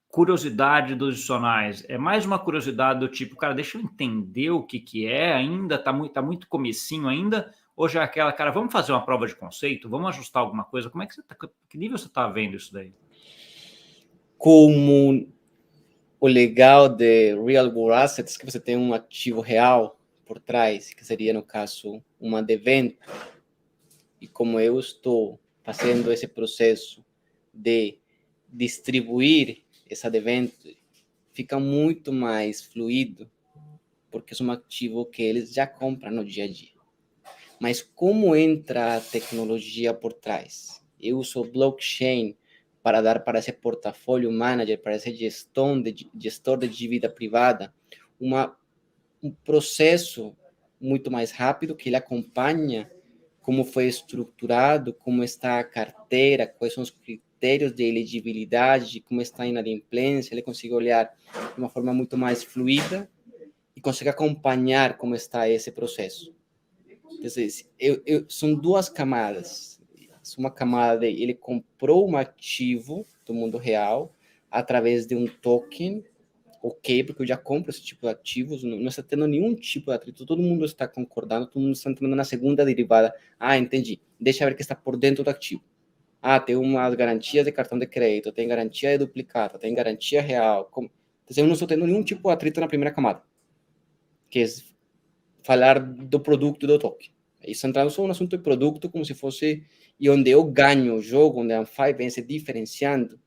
Speaker 1: curiosidade dos institucionais? É mais uma curiosidade do tipo, cara, deixa eu entender o que é, ainda está muito comecinho ainda, ou já é aquela, cara, vamos fazer uma prova de conceito, vamos ajustar alguma coisa? Como é que que nível você está vendo isso daí?
Speaker 2: Como o legal de real world assets é que você tem um ativo real por trás, que seria, no caso, uma devento. E como eu estou fazendo esse processo de distribuir essa devento, fica muito mais fluido, porque é um ativo que eles já compram no dia a dia. Mas como entra a tecnologia por trás? Eu uso blockchain para dar para esse portfólio manager, para esse gestor de dívida privada, um processo muito mais rápido, que ele acompanha como foi estruturado, como está a carteira, quais são os critérios de elegibilidade, como está a inadimplência, ele consegue olhar de uma forma muito mais fluida e consegue acompanhar como está esse processo. Então, são duas camadas. Uma camada, ele comprou um ativo do mundo real através de um token, ok, porque eu já compro esse tipo de ativos, não está tendo nenhum tipo de atrito, todo mundo está concordando, todo mundo está entrando na segunda derivada. Ah, entendi. Deixa eu ver que está por dentro do ativo. Ah, tem umas garantias de cartão de crédito, tem garantia de duplicata, tem garantia real. Então, eu não estou tendo nenhum tipo de atrito na primeira camada, que é falar do produto do token. Isso entrando só no assunto de produto, como se fosse, e onde eu ganho o jogo, onde a Anfai vem se diferenciando,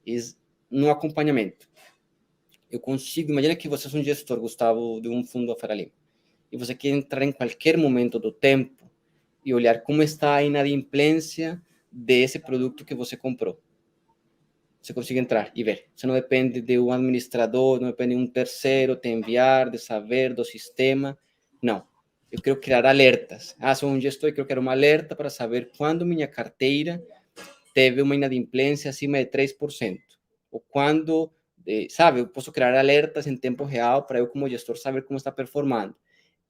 Speaker 2: é no acompanhamento. Eu consigo, imagina que você é um gestor, Gustavo, de um fundo Faria Lima, e você quer entrar em qualquer momento do tempo e olhar como está a inadimplência desse produto que você comprou. Você consegue entrar e ver. Você não depende de um administrador, não depende de um terceiro te enviar, de saber do sistema. Não. Eu quero criar alertas. Sou um gestor e quero criar uma alerta para saber quando minha carteira teve uma inadimplência acima de 3%. Ou quando, sabe, eu posso criar alertas em tempo real para eu, como gestor, saber como está performando.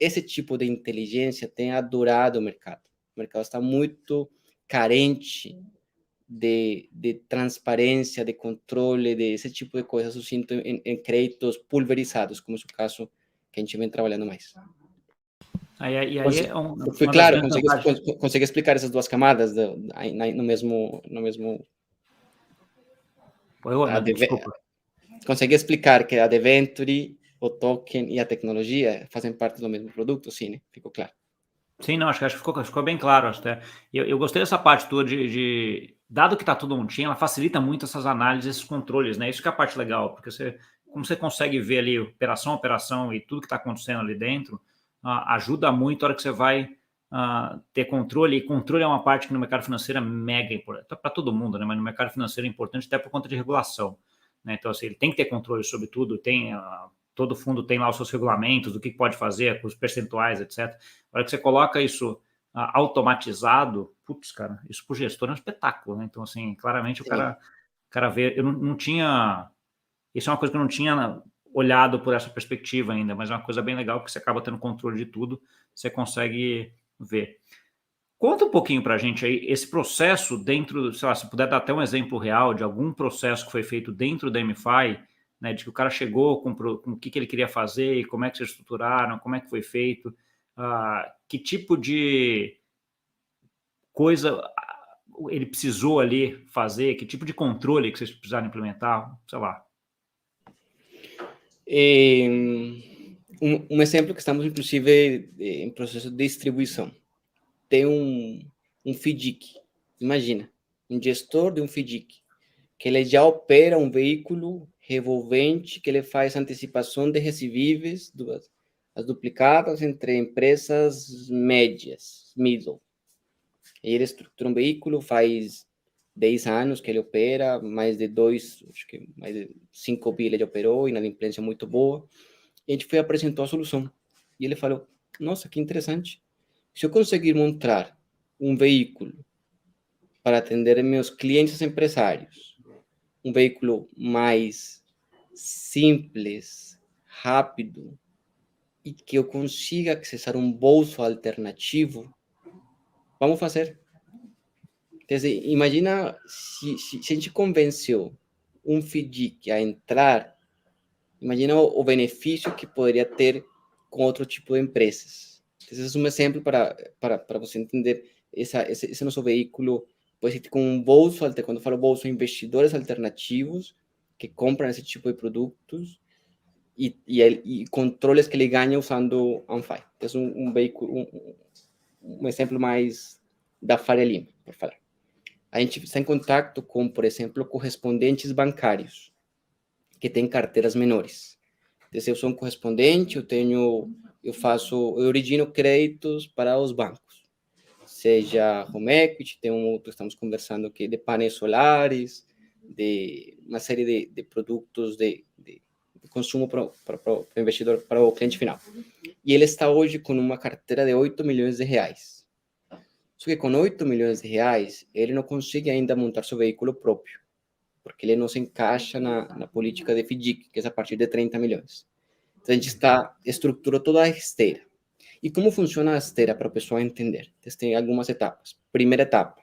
Speaker 2: Esse tipo de inteligência tem adorado o mercado. O mercado está muito carente de transparência, de controle, de esse tipo de coisas, eu sinto em créditos pulverizados, como é o caso que a gente vem trabalhando mais.
Speaker 1: Aí é
Speaker 2: eu fui claro, consegui explicar essas duas camadas no mesmo...
Speaker 1: Desculpa.
Speaker 2: Consegui explicar que a debenture, o token e a tecnologia fazem parte do mesmo produto? Sim, né? Ficou claro.
Speaker 1: Sim, não, acho que ficou bem claro até. Eu gostei dessa parte tua dado que está tudo on-chain, ela facilita muito essas análises, esses controles, né? Isso que é a parte legal, porque como você consegue ver ali operação a operação e tudo que está acontecendo ali dentro, ajuda muito a hora que você vai ter controle, e controle é uma parte que no mercado financeiro é mega importante, para todo mundo, né? Mas no mercado financeiro é importante até por conta de regulação, né? Então, assim, ele tem que ter controle sobre tudo, todo fundo tem lá os seus regulamentos, do que pode fazer, os percentuais, etc. A hora que você coloca isso automatizado, putz, cara, isso para o gestor é um espetáculo, né? Então, assim, claramente o cara vê, eu não tinha, isso é uma coisa que eu não tinha olhado por essa perspectiva ainda, mas é uma coisa bem legal, porque você acaba tendo controle de tudo, você consegue ver. Conta um pouquinho para a gente aí, esse processo dentro, sei lá, se puder dar até um exemplo real de algum processo que foi feito dentro da MFI, né, de que o cara chegou com o que ele queria fazer, como é que vocês estruturaram, como é que foi feito, que tipo de coisa ele precisou ali fazer, que tipo de controle que vocês precisaram implementar, sei lá.
Speaker 2: Um exemplo que estamos, inclusive, em processo de distribuição. Tem um FDIC, imagina, um gestor de um FDIC, que ele já opera um veículo revolvente, que ele faz antecipação de recebíveis, as duplicadas entre empresas médias, middle. E ele estrutura um veículo, faz 10 anos que ele opera, mais de 5 bi ele operou, inadimplência muito boa. E a gente apresentou a solução. E ele falou, nossa, que interessante. Se eu conseguir montar um veículo para atender meus clientes empresários, um veículo mais simples, rápido, e que eu consiga acessar um bolso alternativo, vamos fazer. Quer dizer, imagina se a gente convenceu um FDIC a entrar, imagina o benefício que poderia ter com outro tipo de empresas. Esse é um exemplo para você entender esse nosso veículo, pode ser com um bolso, quando eu falo bolso, investidores alternativos que compram esse tipo de produtos e controles que ele ganha usando Anfai. Então, um veículo, um exemplo mais da Faria Lima, por falar. A gente está em contato com, por exemplo, correspondentes bancários que têm carteiras menores. Então, se eu sou um correspondente, eu origino créditos para os bancos, seja home equity, tem um outro, estamos conversando aqui, de painéis solares, de uma série de produtos de consumo para o investidor, para o cliente final. E ele está hoje com uma carteira de 8 milhões de reais. Só que com 8 milhões de reais, ele não consegue ainda montar seu veículo próprio, porque ele não se encaixa na política de FDIC, que é a partir de 30 milhões. Então, a gente estruturou toda a esteira. E como funciona a esteira para o pessoal entender? Então, tem algumas etapas. Primeira etapa,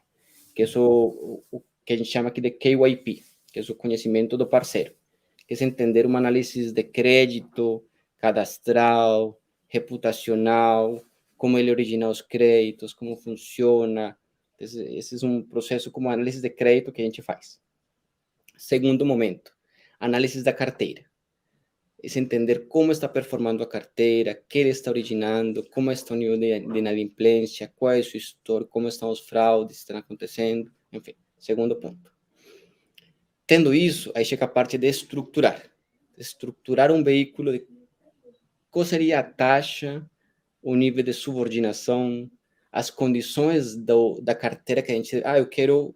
Speaker 2: que é o que a gente chama aqui de KYP, que é o conhecimento do parceiro, que é entender uma análise de crédito, cadastral, reputacional, como ele origina os créditos, como funciona. Esse é um processo como análise de crédito que a gente faz. Segundo momento, análise da carteira. É entender como está performando a carteira, que ele está originando, como está o nível de inadimplência, qual é o seu histórico, como estão os fraudes que estão acontecendo, enfim, segundo ponto. Tendo isso, aí chega a parte de estruturar. Estruturar um veículo, qual seria a taxa, o nível de subordinação, as condições da carteira que a gente... eu quero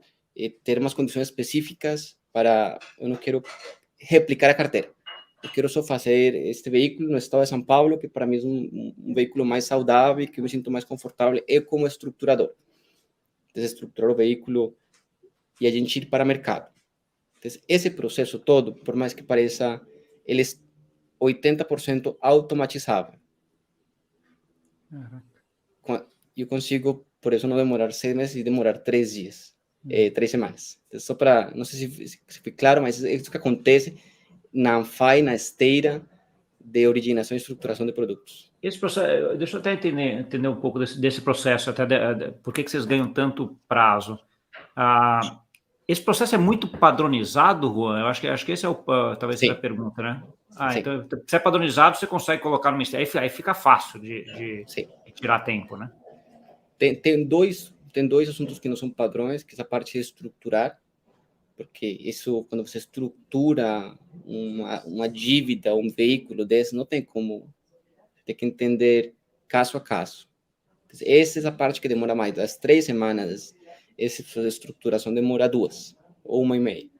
Speaker 2: ter umas condições específicas eu não quero replicar a carteira. Eu quero só fazer este veículo no estado de São Paulo, que para mim é um veículo mais saudável, que eu me sinto mais confortável, como estruturador. Então, estruturar o veículo e a gente ir para o mercado. Então, esse processo todo, por mais que pareça, ele é 80% automatizável. Eu consigo, por isso, não demorar 6 meses e demorar 3 dias, 3 semanas. Então, só para, não sei se foi claro, mas isso que acontece na Anfai, na esteira de originação e estruturação de produtos.
Speaker 1: Esse processo, deixa eu até entender um pouco desse processo, até por que vocês ganham tanto prazo. Esse processo é muito padronizado, Juan? Eu acho que esse é talvez seja a pergunta, né? Então, se é padronizado, você consegue colocar no Ministério, aí fica fácil de tirar tempo, né?
Speaker 2: Tem dois assuntos que não são padrões, que é essa parte de estruturar, porque isso, quando você estrutura uma dívida, um veículo desse, não tem como, tem que entender caso a caso. Essa é a parte que demora mais, das 3 semanas, essa estruturação demora 2, ou 1,5.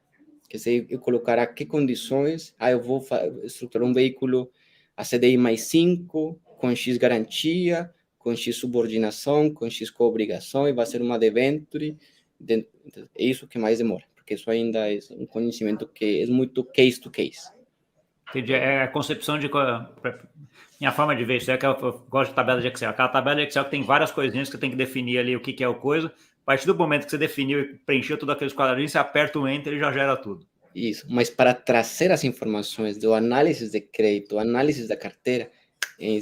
Speaker 2: Quer dizer, eu colocar a que condições, eu vou estruturar um veículo a CDI mais 5, com X garantia, com X subordinação, com X co-obrigação, e vai ser uma debenture. É isso que mais demora, porque isso ainda é um conhecimento que é muito case to case.
Speaker 1: Entendi. É a concepção de... Minha forma de ver isso é que eu gosto de tabela de Excel. Aquela tabela de Excel que tem várias coisinhas que você tem que definir ali o que é o coisa. A partir do momento que você definiu e preencheu todos aqueles quadradinhos, você aperta o Enter e já gera tudo.
Speaker 2: Isso, mas para trazer as informações do análise de crédito, análise da carteira, é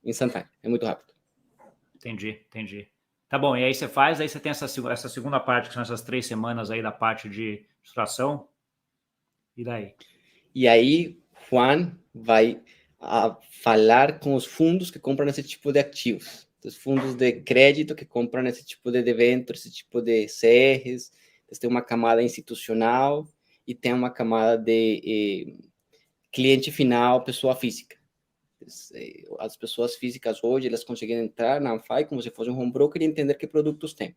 Speaker 2: instantâneo, é muito rápido.
Speaker 1: Entendi. Tá bom, e aí você faz, aí você tem essa segunda parte, que são essas 3 semanas aí da parte de extração. E daí?
Speaker 2: E aí, Juan vai falar com os fundos que compram esse tipo de ativos, os fundos de crédito que compram esse tipo de debêntures, esse tipo de CRs. Tem uma camada institucional e tem uma camada de cliente final, pessoa física. As pessoas físicas hoje, elas conseguem entrar na Anfai como se fosse um home broker e entender que produtos tem.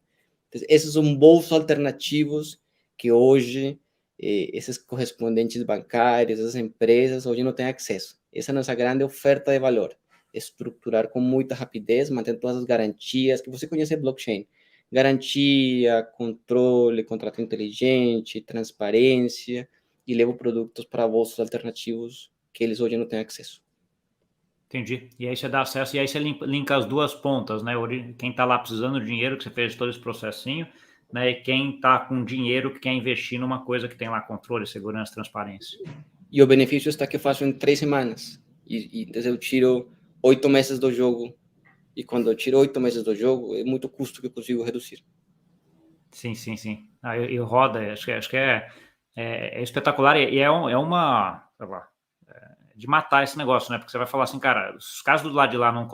Speaker 2: Então, esses são bolsos alternativos que hoje esses correspondentes bancários, essas empresas, hoje não têm acesso. Essa é a nossa grande oferta de valor. estruturar com muita rapidez, mantendo todas as garantias que você conhece blockchain. Garantia, controle, contrato inteligente, transparência, e levo produtos para bolsos alternativos que eles hoje não têm acesso.
Speaker 1: Entendi. E aí você dá acesso, e aí você linka as duas pontas, né? Quem está lá precisando de dinheiro, que você fez todo esse processinho, né? E quem está com dinheiro que quer investir numa coisa que tem lá controle, segurança, transparência.
Speaker 2: E o benefício está que eu faço em 3 semanas. E eu tiro 8 meses do jogo. E quando eu tiro 8 meses do jogo, é muito custo que eu consigo reduzir.
Speaker 1: Sim, sim, sim. E roda, acho que é espetacular. E é uma, sei lá, de matar esse negócio, né? Porque você vai falar assim, cara, os caras do lado de lá não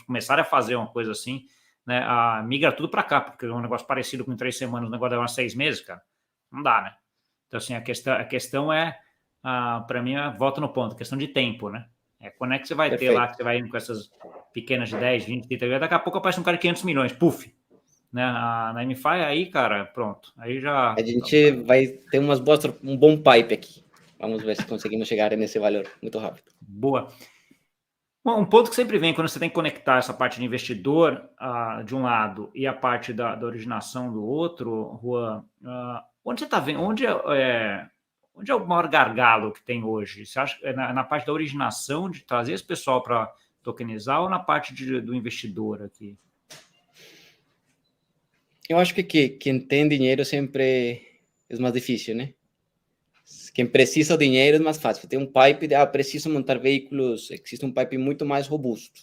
Speaker 1: começarem a fazer uma coisa assim, né? Migra tudo para cá, porque é um negócio parecido com em 3 semanas, o negócio leva 6 meses, cara. Não dá, né? Então, assim, a questão é, para mim, volta no ponto, questão de tempo, né? Quando é que você vai ter lá, que você vai indo com essas pequenas de 10, 20, 30 milhões, daqui a pouco aparece um cara de 500 milhões, puf, né? Na MFI, aí, cara, pronto. Aí já...
Speaker 2: A gente vai ter um bom pipe aqui. Vamos ver se conseguimos chegar nesse valor muito rápido.
Speaker 1: Boa. Bom, um ponto que sempre vem quando você tem que conectar essa parte de investidor de um lado e a parte da originação do outro, Juan, onde você está vendo, onde é o maior gargalo que tem hoje? Você acha na parte da originação, de trazer esse pessoal para tokenizar, ou na parte do investidor aqui?
Speaker 2: Eu acho que quem tem dinheiro sempre é mais difícil, né? Quem precisa de dinheiro é mais fácil. Tem um pipe de, preciso montar veículos, existe um pipe muito mais robusto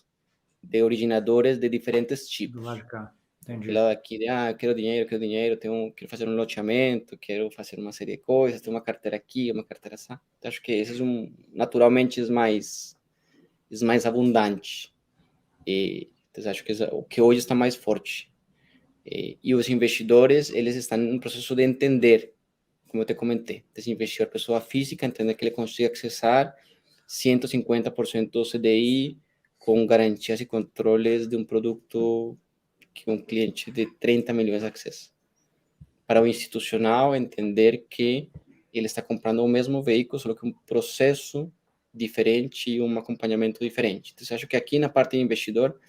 Speaker 2: de originadores de diferentes
Speaker 1: Do
Speaker 2: tipos.
Speaker 1: lado de cá, entendi.
Speaker 2: Pela aqui, quero dinheiro, quero fazer um loteamento, quero fazer uma série de coisas, tem uma carteira aqui, uma carteira assim. Então, acho que esses naturalmente os mais abundantes. Então, acho que o que hoje está mais forte. E os investidores, eles estão no processo de entender, como eu te comentei, esse investidor pessoa física, entender que ele consiga acessar 150% do CDI com garantias e controles de um produto que um cliente de 30 milhões acessa. Para o institucional, entender que ele está comprando o mesmo veículo, só que um processo diferente e um acompanhamento diferente. Então, acho que aqui na parte de investidor,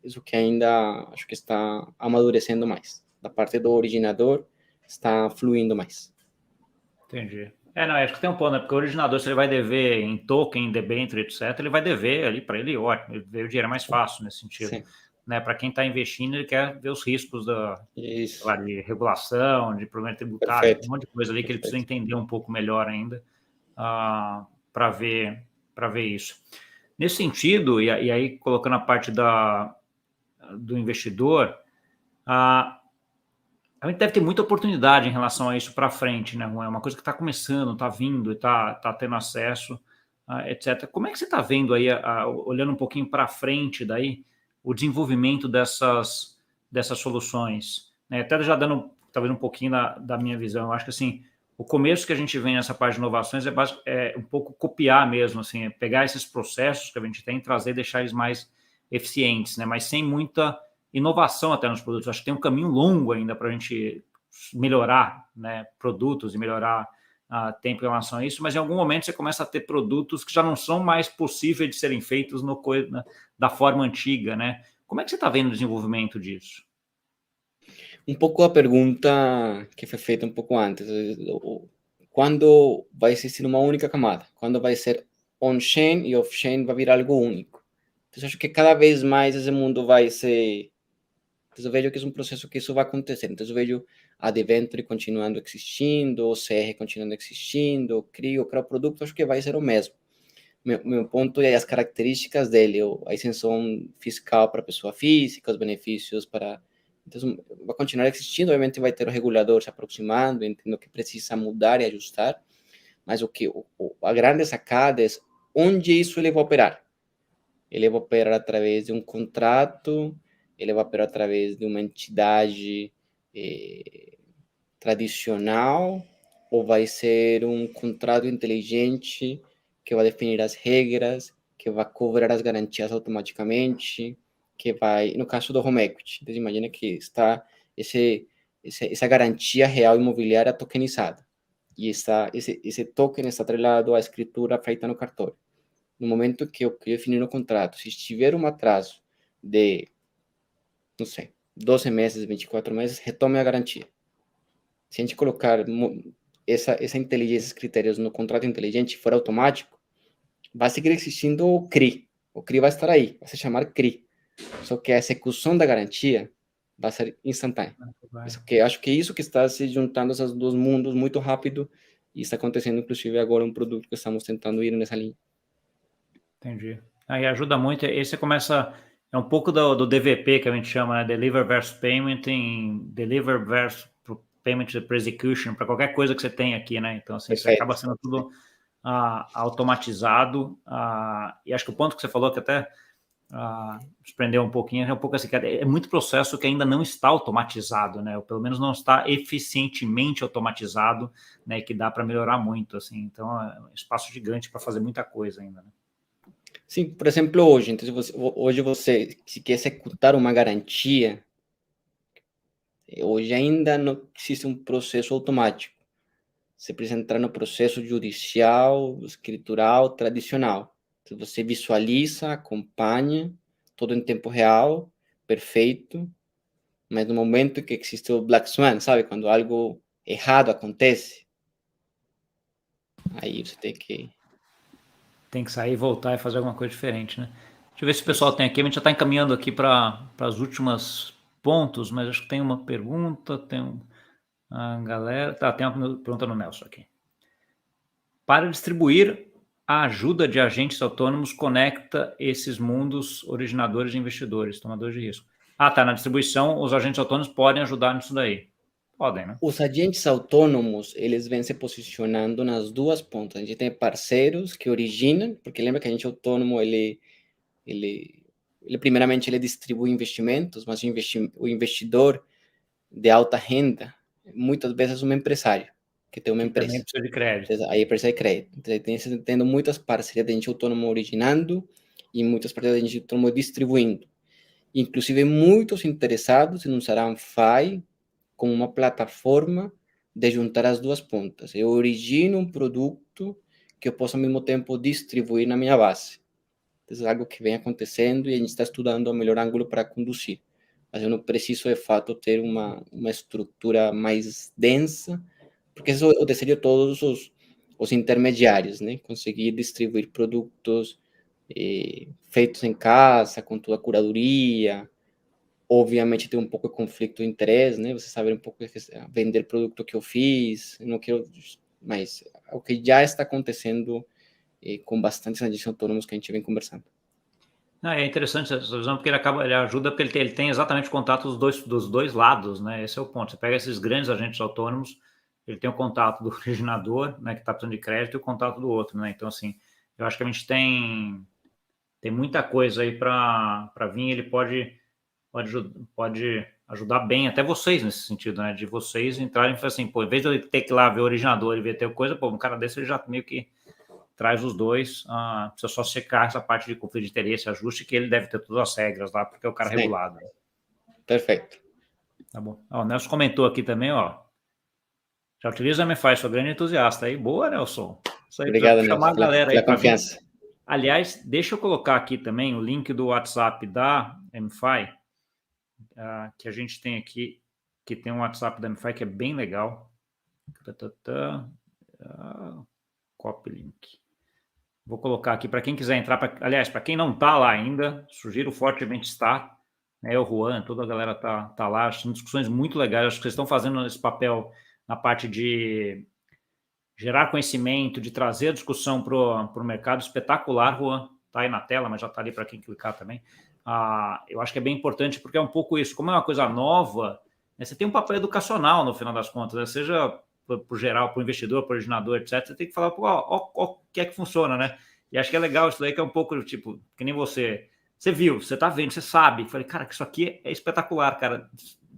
Speaker 2: isso que ainda acho que está amadurecendo mais. Da parte do originador, está fluindo mais.
Speaker 1: Entendi. Não, acho que tem um ponto, né? Porque o originador, se ele vai dever em token, debênture, etc., ele vai dever ali para ele, ótimo, ele vê o dinheiro mais fácil nesse sentido.
Speaker 2: Sim.
Speaker 1: Né? Para quem está investindo, ele quer ver os riscos
Speaker 2: Isso.
Speaker 1: lá, de regulação, de problema tributário,
Speaker 2: Perfeito.
Speaker 1: um monte de coisa ali que ele precisa entender um pouco melhor ainda para ver isso. Nesse sentido, e aí colocando a parte do investidor, a gente deve ter muita oportunidade em relação a isso para frente, né, Juan? É uma coisa que está começando, está vindo e está tendo acesso, etc. Como é que você está vendo aí, olhando um pouquinho para frente daí, o desenvolvimento dessas soluções? Né? Até já dando talvez um pouquinho da minha visão, eu acho que assim, o começo que a gente vem nessa parte de inovações é um pouco copiar mesmo, assim, é pegar esses processos que a gente tem, trazer e deixar eles mais eficientes, né? Mas sem muita inovação até nos produtos. Acho que tem um caminho longo ainda para a gente melhorar, né, produtos e melhorar tempo em relação a isso, mas em algum momento você começa a ter produtos que já não são mais possíveis de serem feitos da forma antiga, né? Como é que você está vendo o desenvolvimento disso?
Speaker 2: Um pouco a pergunta que foi feita um pouco antes. Quando vai existir uma única camada? Quando vai ser on-chain e off-chain vai virar algo único? Então, acho que cada vez mais esse mundo vai ser... Então, eu vejo que é um processo que isso vai acontecer. Então, eu vejo a Deventure continuando existindo, o CR continuando existindo, o CRI, o produto, acho que vai ser o mesmo. Meu ponto é as características dele, a isenção fiscal para pessoa física, os benefícios para... Então, vai continuar existindo, obviamente vai ter o regulador se aproximando, entendendo que precisa mudar e ajustar, mas a grande sacada é onde isso ele vai operar. Ele vai operar através de um contrato, ele vai operar através de uma entidade tradicional, ou vai ser um contrato inteligente que vai definir as regras, que vai cobrar as garantias automaticamente, que vai, no caso do home equity, então imagina que está essa garantia real imobiliária tokenizada, e esse token está atrelado à escritura feita no cartório. no momento que eu definir o contrato, se estiver um atraso de, não sei, 12 meses, 24 meses, retome a garantia. Se a gente colocar essa inteligência, esses critérios no contrato inteligente for automático, vai seguir existindo o CRI. O CRI vai estar aí, vai se chamar CRI. Só que a execução da garantia vai ser instantânea. Isso que, acho que isso que está se juntando esses dois mundos muito rápido e está acontecendo, inclusive, agora um produto que estamos tentando ir nessa linha.
Speaker 1: Entendi. Aí ajuda muito. Aí você começa. É um pouco do DVP que a gente chama, né? Deliver versus Payment, em Deliver versus Payment for Execution, para qualquer coisa que você tem aqui, né? Então, assim, isso acaba sendo tudo automatizado. E acho que o ponto que você falou, que até desprendeu um pouquinho, é um pouco assim, que é muito processo que ainda não está automatizado, né? Ou pelo menos não está eficientemente automatizado, né? Que dá para melhorar muito, assim. Então, é um espaço gigante para fazer muita coisa ainda, né?
Speaker 2: Sim, por exemplo, hoje, então, hoje você, se quer executar uma garantia, hoje ainda não existe um processo automático. Você precisa entrar no processo judicial, escritural, tradicional. Então, você visualiza, acompanha, todo em tempo real, perfeito, mas no momento que existe o Black Swan, sabe? Quando algo errado acontece, aí você
Speaker 1: tem que sair, voltar e fazer alguma coisa diferente, né? Deixa eu ver se o pessoal tem aqui. A gente já está encaminhando aqui para as últimas pontos, mas acho que tem uma pergunta, tem a galera... Tá, tem uma pergunta no Nelson aqui. Para distribuir a ajuda de agentes autônomos, conecta esses mundos originadores de investidores, tomadores de risco. Tá, na distribuição, os agentes autônomos podem ajudar nisso daí. Podem, né?
Speaker 2: Os agentes autônomos, eles vêm se posicionando nas duas pontas. A gente tem parceiros que originam, porque lembra que a agente autônomo, ele primeiramente, ele distribui investimentos, mas o investidor de alta renda, muitas vezes é um empresário, que tem uma
Speaker 1: Que também
Speaker 2: empresa.
Speaker 1: precisa de crédito.
Speaker 2: Aí precisa de crédito. Então, tem tendo muitas parcerias de agente autônomo originando e muitas parcerias de agente autônomo distribuindo. Inclusive, muitos interessados em usar a Anfai como uma plataforma de juntar as duas pontas. Eu origino um produto que eu posso, ao mesmo tempo, distribuir na minha base. Isso é algo que vem acontecendo e a gente está estudando o melhor ângulo para conduzir. Mas eu não preciso, de fato, ter uma estrutura mais densa, porque isso eu desejo todos os intermediários, né? Conseguir distribuir produtos feitos em casa, com toda a curadoria. Obviamente tem um pouco de conflito de interesse, né? Você saber um pouco vender produto que eu fiz, não quero, mas o que já está acontecendo com bastantes agentes autônomos que a gente vem conversando.
Speaker 1: É interessante essa visão, porque ele ajuda, porque ele tem exatamente o contato dos dois lados, né? Esse é o ponto. Você pega esses grandes agentes autônomos, ele tem o contato do originador, né, que está precisando de crédito, e o contato do outro, né? Então, assim, eu acho que a gente tem muita coisa aí para vir, ele pode ajudar bem até vocês nesse sentido, né? De vocês entrarem e falar assim, pô, em vez de eu ter que ir lá ver o originador e ver ter coisa, pô, um cara desse ele já meio que traz os dois, precisa só secar essa parte de conflito de interesse, ajuste, que ele deve ter todas as regras lá, porque é o cara regulado.
Speaker 2: Perfeito.
Speaker 1: Tá bom. O Nelson comentou aqui também, ó. Já utiliza a MFI, sou grande entusiasta aí. Boa, Nelson. Isso aí,
Speaker 2: Obrigado,
Speaker 1: chamar
Speaker 2: Nelson,
Speaker 1: a galera
Speaker 2: pela
Speaker 1: aí para
Speaker 2: confiança.
Speaker 1: vir. Aliás, deixa eu colocar aqui também o link do WhatsApp da MFI, que a gente tem aqui, que tem um WhatsApp da MFI que é bem legal. Copy link. Vou colocar aqui para quem quiser entrar. Aliás, para quem não está lá ainda, sugiro fortemente estar. O Juan, toda a galera tá lá. São discussões muito legais. Acho que vocês estão fazendo esse papel na parte de gerar conhecimento, de trazer a discussão para o mercado. Espetacular, Juan. Está aí na tela, mas já está ali para quem clicar também. Eu acho que é bem importante, porque é um pouco isso. Como é uma coisa nova, né, você tem um papel educacional, no final das contas, né? Seja por geral, para o investidor, para o originador, etc. Você tem que falar, o que é que funciona, né? E acho que é legal isso daí, que é um pouco, tipo, que nem você viu, você tá vendo, você sabe. Falei, cara, que isso aqui é espetacular, cara.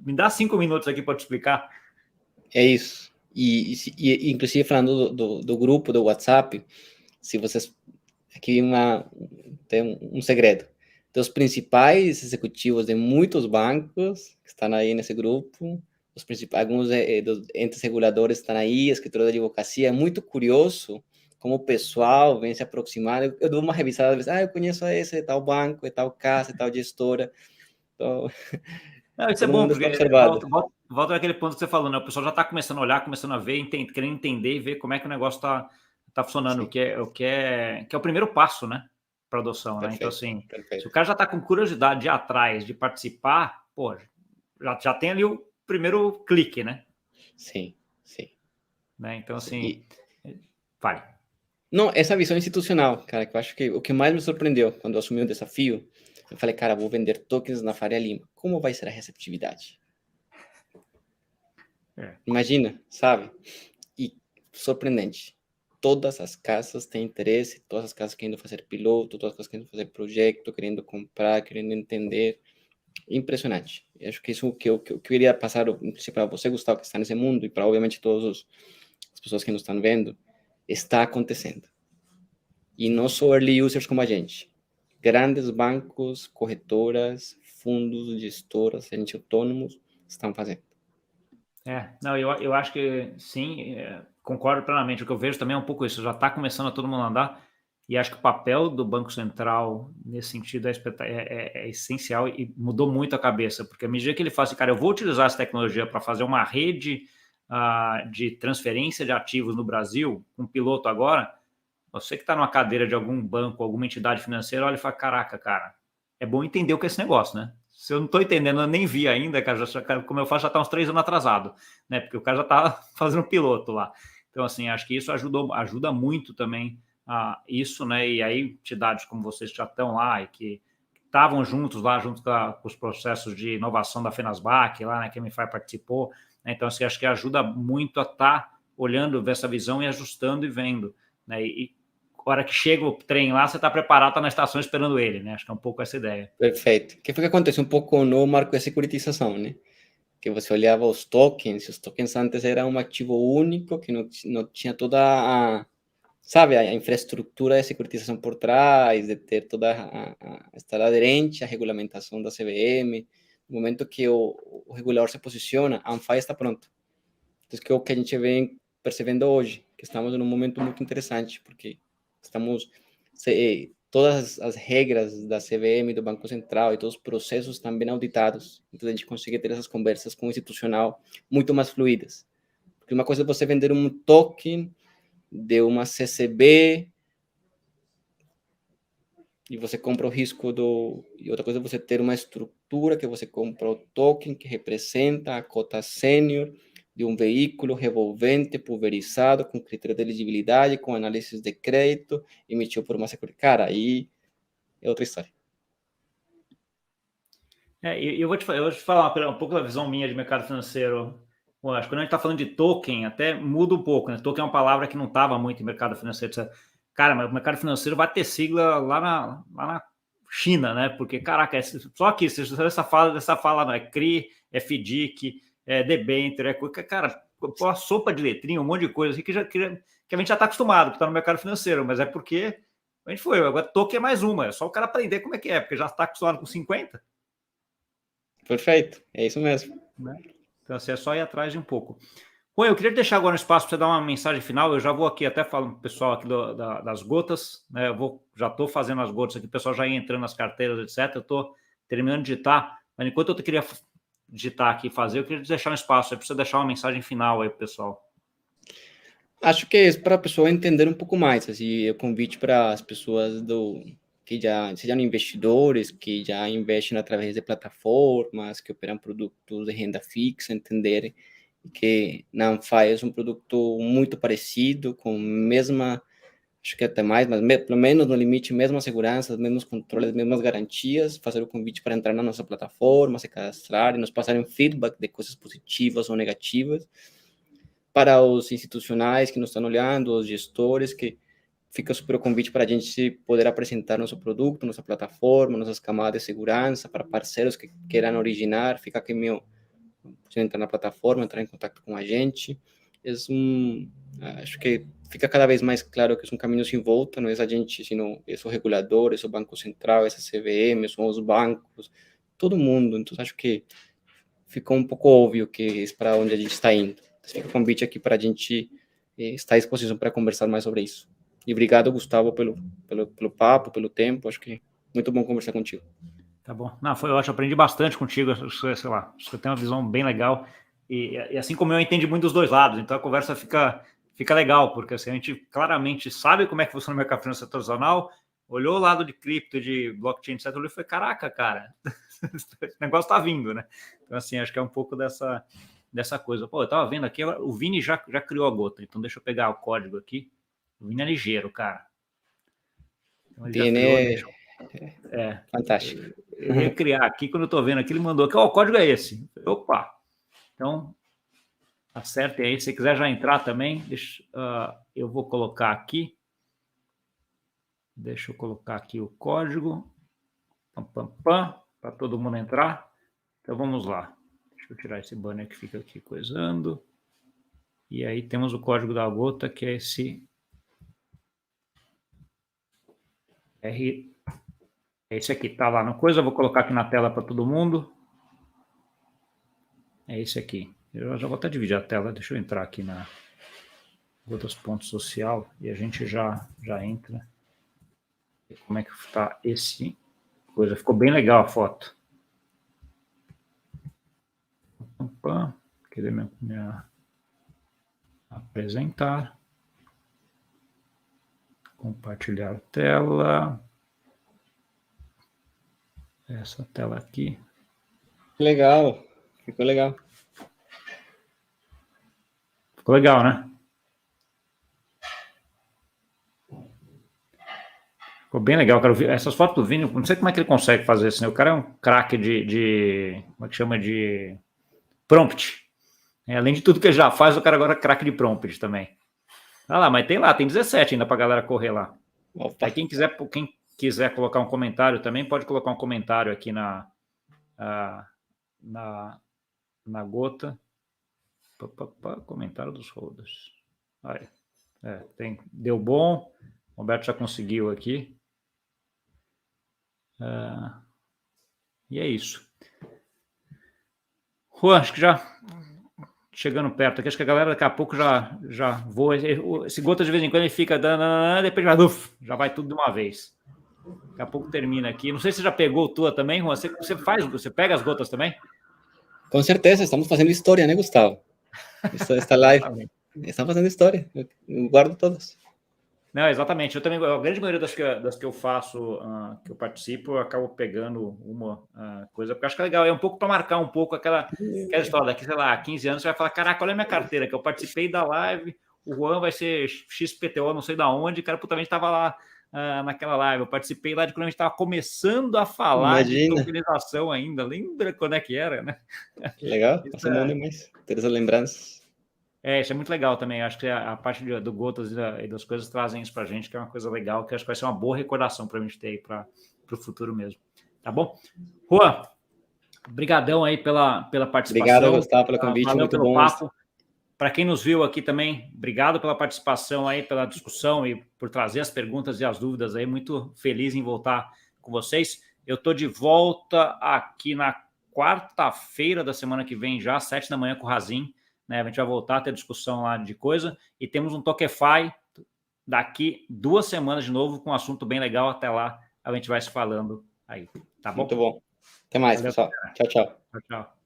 Speaker 1: Me dá 5 minutos aqui para te explicar.
Speaker 2: É isso. E inclusive, falando do grupo do WhatsApp, se vocês... Aqui tem um segredo. Então, os principais executivos de muitos bancos que estão aí nesse grupo, alguns dos entes reguladores estão aí, escritório de advocacia. É muito curioso como o pessoal vem se aproximar, eu dou uma revisada, às vezes, eu conheço esse, é tal banco, é tal casa, é tal gestora, então,
Speaker 1: Não, isso é
Speaker 2: todo
Speaker 1: bom,
Speaker 2: mundo está
Speaker 1: porque
Speaker 2: observado.
Speaker 1: volta àquele ponto que você falou, né? O pessoal já está começando a olhar, começando a ver, querendo entender e ver como é que o negócio está funcionando,
Speaker 2: Sim,
Speaker 1: que é o primeiro passo, né? Para adoção, né? Então,
Speaker 2: perfeito,
Speaker 1: assim, se o
Speaker 2: perfeito.
Speaker 1: cara já está com curiosidade de ir atrás, de participar, pô, já tem ali o primeiro clique, né?
Speaker 2: Sim, sim,
Speaker 1: Né? Então,
Speaker 2: sim.
Speaker 1: assim, vale.
Speaker 2: Não, essa visão institucional, cara, que eu acho que o que mais me surpreendeu quando eu assumi o desafio, eu falei, cara, vou vender tokens na Faria Lima. Como vai ser a receptividade?
Speaker 1: É.
Speaker 2: Imagina, sabe? E surpreendente. Todas as casas têm interesse, todas as casas querendo fazer piloto, todas as casas querendo fazer projeto, querendo comprar, querendo entender. Impressionante. Eu acho que isso é que eu iria passar, para você, Gustavo, que está nesse mundo, e para, obviamente, todas as pessoas que nos estão vendo, está acontecendo. E não só early users como a gente. Grandes bancos, corretoras, fundos, gestoras, agentes autônomos estão fazendo.
Speaker 1: Não, eu acho que sim, concordo plenamente. O que eu vejo também é um pouco isso, já está começando a todo mundo andar, e acho que o papel do Banco Central nesse sentido é essencial e mudou muito a cabeça, porque à medida que ele fala assim, cara, eu vou utilizar essa tecnologia para fazer uma rede de transferência de ativos no Brasil, um piloto agora, você que está numa cadeira de algum banco, alguma entidade financeira, olha e fala, caraca, cara, é bom entender o que é esse negócio, né? Se eu não estou entendendo, eu nem vi ainda, cara, como eu faço, já está uns 3 anos atrasado, né? Porque o cara já está fazendo piloto lá. Então, assim, acho que isso ajuda muito também isso, né? E aí, entidades como vocês que já estão lá e que estavam juntos lá, junto com os processos de inovação da Fenasbac, lá, né? Que a MFI participou, né? Então, assim, acho que ajuda muito a estar olhando, ver essa visão e ajustando e vendo, né? E hora que chega o trem lá, você está preparado, está na estação esperando ele, né? Acho que é um pouco essa ideia.
Speaker 2: Perfeito. O que foi que aconteceu um pouco no marco de securitização, né? Que você olhava os tokens antes era um ativo único, que não tinha toda sabe, a infraestrutura de securitização por trás, de ter toda estar aderente à regulamentação da CVM. No momento que o regulador se posiciona, a ANFAI está pronto. Então, que é o que a gente vem percebendo hoje, que estamos em um momento muito interessante, porque estamos todas as regras da CVM, do Banco Central e todos os processos estão bem auditados. Então a gente consegue ter essas conversas com o institucional muito mais fluídas. Porque uma coisa é você vender um token de uma CCB e você compra o risco e outra coisa é você ter uma estrutura que você compra o token que representa a cota sênior de um veículo revolvente pulverizado com critério de elegibilidade, com análise de crédito, emitido por uma seguradora. Cara, aí é outra história.
Speaker 1: Eu vou te falar um pouco da visão minha de mercado financeiro. Bom, acho que quando a gente está falando de token, até muda um pouco, né? Token é uma palavra que não estava muito em mercado financeiro. Cara, mas o mercado financeiro vai ter sigla lá na China, né? Porque, caraca, só aqui, essa fala não é CRI, é FDIC, é debênture, cara, uma sopa de letrinha, um monte de coisa assim que a gente já está acostumado, que está no mercado financeiro, mas é porque a gente foi. Agora, token é mais uma, é só o cara aprender como é que é, porque já está acostumado com 50.
Speaker 2: Perfeito, é isso mesmo.
Speaker 1: Né? Então, assim, é só ir atrás de um pouco. Bom, eu queria deixar agora um espaço para você dar uma mensagem final. Eu já vou aqui até falando para o pessoal aqui das gotas, né? Já estou fazendo as gotas aqui, o pessoal já ia entrando nas carteiras, etc. Eu estou terminando de digitar, mas enquanto eu queria digitar aqui e fazer, eu queria deixar um espaço aí para você deixar uma mensagem final aí para o pessoal.
Speaker 2: Acho que é para a pessoa entender um pouco mais, assim, o convite para as pessoas que já sejam investidores, que já investem através de plataformas, que operam produtos de renda fixa, entenderem que na Anfai é um produto muito parecido, com mesma, acho que até mais, mas pelo menos no limite, mesma segurança, mesmos controles, mesmas garantias, fazer o convite para entrar na nossa plataforma, se cadastrar e nos passarem feedback de coisas positivas ou negativas, para os institucionais que nos estão olhando, os gestores, que fica super o convite para a gente poder apresentar nosso produto, nossa plataforma, nossas camadas de segurança, para parceiros que queiram originar, fica aqui você entrar na plataforma, entrar em contato com a gente. Acho que fica cada vez mais claro que é um caminho sem volta, não é a gente, sino é o regulador, é o Banco Central, é a CVM, são os bancos, todo mundo. Então, acho que ficou um pouco óbvio que é para onde a gente está indo. Fica o convite aqui para a gente estar à disposição para conversar mais sobre isso. E obrigado, Gustavo, pelo papo, pelo tempo. Acho que muito bom conversar contigo.
Speaker 1: Tá bom. Não, foi ótimo. Aprendi bastante contigo. Sei lá, você tem uma visão bem legal. E assim como eu entendi muito dos dois lados. Então a conversa fica legal, porque assim, a gente claramente sabe como é que funciona o mercado financeiro tradicional, olhou o lado de cripto, de blockchain, etc. E foi, caraca, cara, esse negócio tá vindo, né? Então, assim, acho que é um pouco dessa coisa. Pô, eu tava vendo aqui, o Vini já criou a gota. Então deixa eu pegar o código aqui. O Vini é ligeiro, cara. Então, ele já criou,
Speaker 2: fantástico.
Speaker 1: Eu ia criar aqui, quando eu estou vendo aqui, ele mandou aqui, o código é esse. Opa! Então, acerte aí. Se você quiser já entrar também, eu vou colocar aqui. Deixa eu colocar aqui o código. Para todo mundo entrar. Então, vamos lá. Deixa eu tirar esse banner que fica aqui coisando. E aí temos o código da gota, que é esse... É esse aqui, tá lá no coisa, eu vou colocar aqui na tela para todo mundo. É esse aqui. Eu já vou até dividir a tela, deixa eu entrar aqui na Gotas Ponto Social e a gente já entra. Como é que está esse coisa? Ficou bem legal a foto. Querer me apresentar. Compartilhar a tela. Essa tela aqui.
Speaker 2: Legal, ficou legal.
Speaker 1: Ficou legal, né? Ficou bem legal, cara. Essas fotos do Vini, não sei como é que ele consegue fazer isso, né? O cara é um craque como é que chama? De prompt. Além de tudo que ele já faz, o cara agora é craque de prompt também. Ah lá, mas tem 17 ainda pra galera correr lá.
Speaker 2: Opa.
Speaker 1: Aí quem quiser colocar um comentário também, pode colocar um comentário aqui na gota. Comentário dos holders. Aí. Deu bom. O Roberto já conseguiu aqui. E é isso. Juan, acho que já chegando perto aqui, acho que a galera daqui a pouco já voa. Esse gota de vez em quando ele fica dando, depois já vai tudo de uma vez. Daqui a pouco termina aqui. Não sei se você já pegou tua também, Juan. Você pega as gotas também?
Speaker 2: Com certeza, estamos fazendo história, né, Gustavo? Esta live. Estamos fazendo história. Eu guardo todas.
Speaker 1: Não, exatamente. Eu também, a grande maioria das que eu faço, que eu participo, eu acabo pegando uma coisa, porque eu acho que é legal, é um pouco para marcar um pouco aquela história daqui, sei lá, 15 anos, você vai falar, caraca, olha a minha carteira, que eu participei da live, o Juan vai ser XPTO, não sei da onde, cara, puta, a gente estava lá naquela live, eu participei lá de quando a gente estava começando a falar de tokenização ainda, lembra quando é que era, né?
Speaker 2: Legal, isso é bom demais, ter essas lembranças.
Speaker 1: Isso é muito legal também. Acho que a parte do Gotas e das coisas trazem isso para a gente, que é uma coisa legal, que acho que vai ser uma boa recordação para a gente ter aí para o futuro mesmo. Tá bom? Juan, brigadão aí pela participação.
Speaker 2: Obrigado, Gustavo, pelo convite,
Speaker 1: valeu
Speaker 2: muito
Speaker 1: pelo
Speaker 2: bom.
Speaker 1: Papo. Para quem nos viu aqui também, obrigado pela participação aí, pela discussão e por trazer as perguntas e as dúvidas aí. Muito feliz em voltar com vocês. Eu estou de volta aqui na quarta-feira da semana que vem, já às 7 da manhã com o Razin. Né, a gente vai voltar a ter discussão lá de coisa. E temos um Tokenfy daqui 2 semanas de novo com um assunto bem legal. Até lá a gente vai se falando aí. Tá bom?
Speaker 2: Muito bom. Até mais, pessoal. Tchau, tchau.
Speaker 1: Tchau, tchau.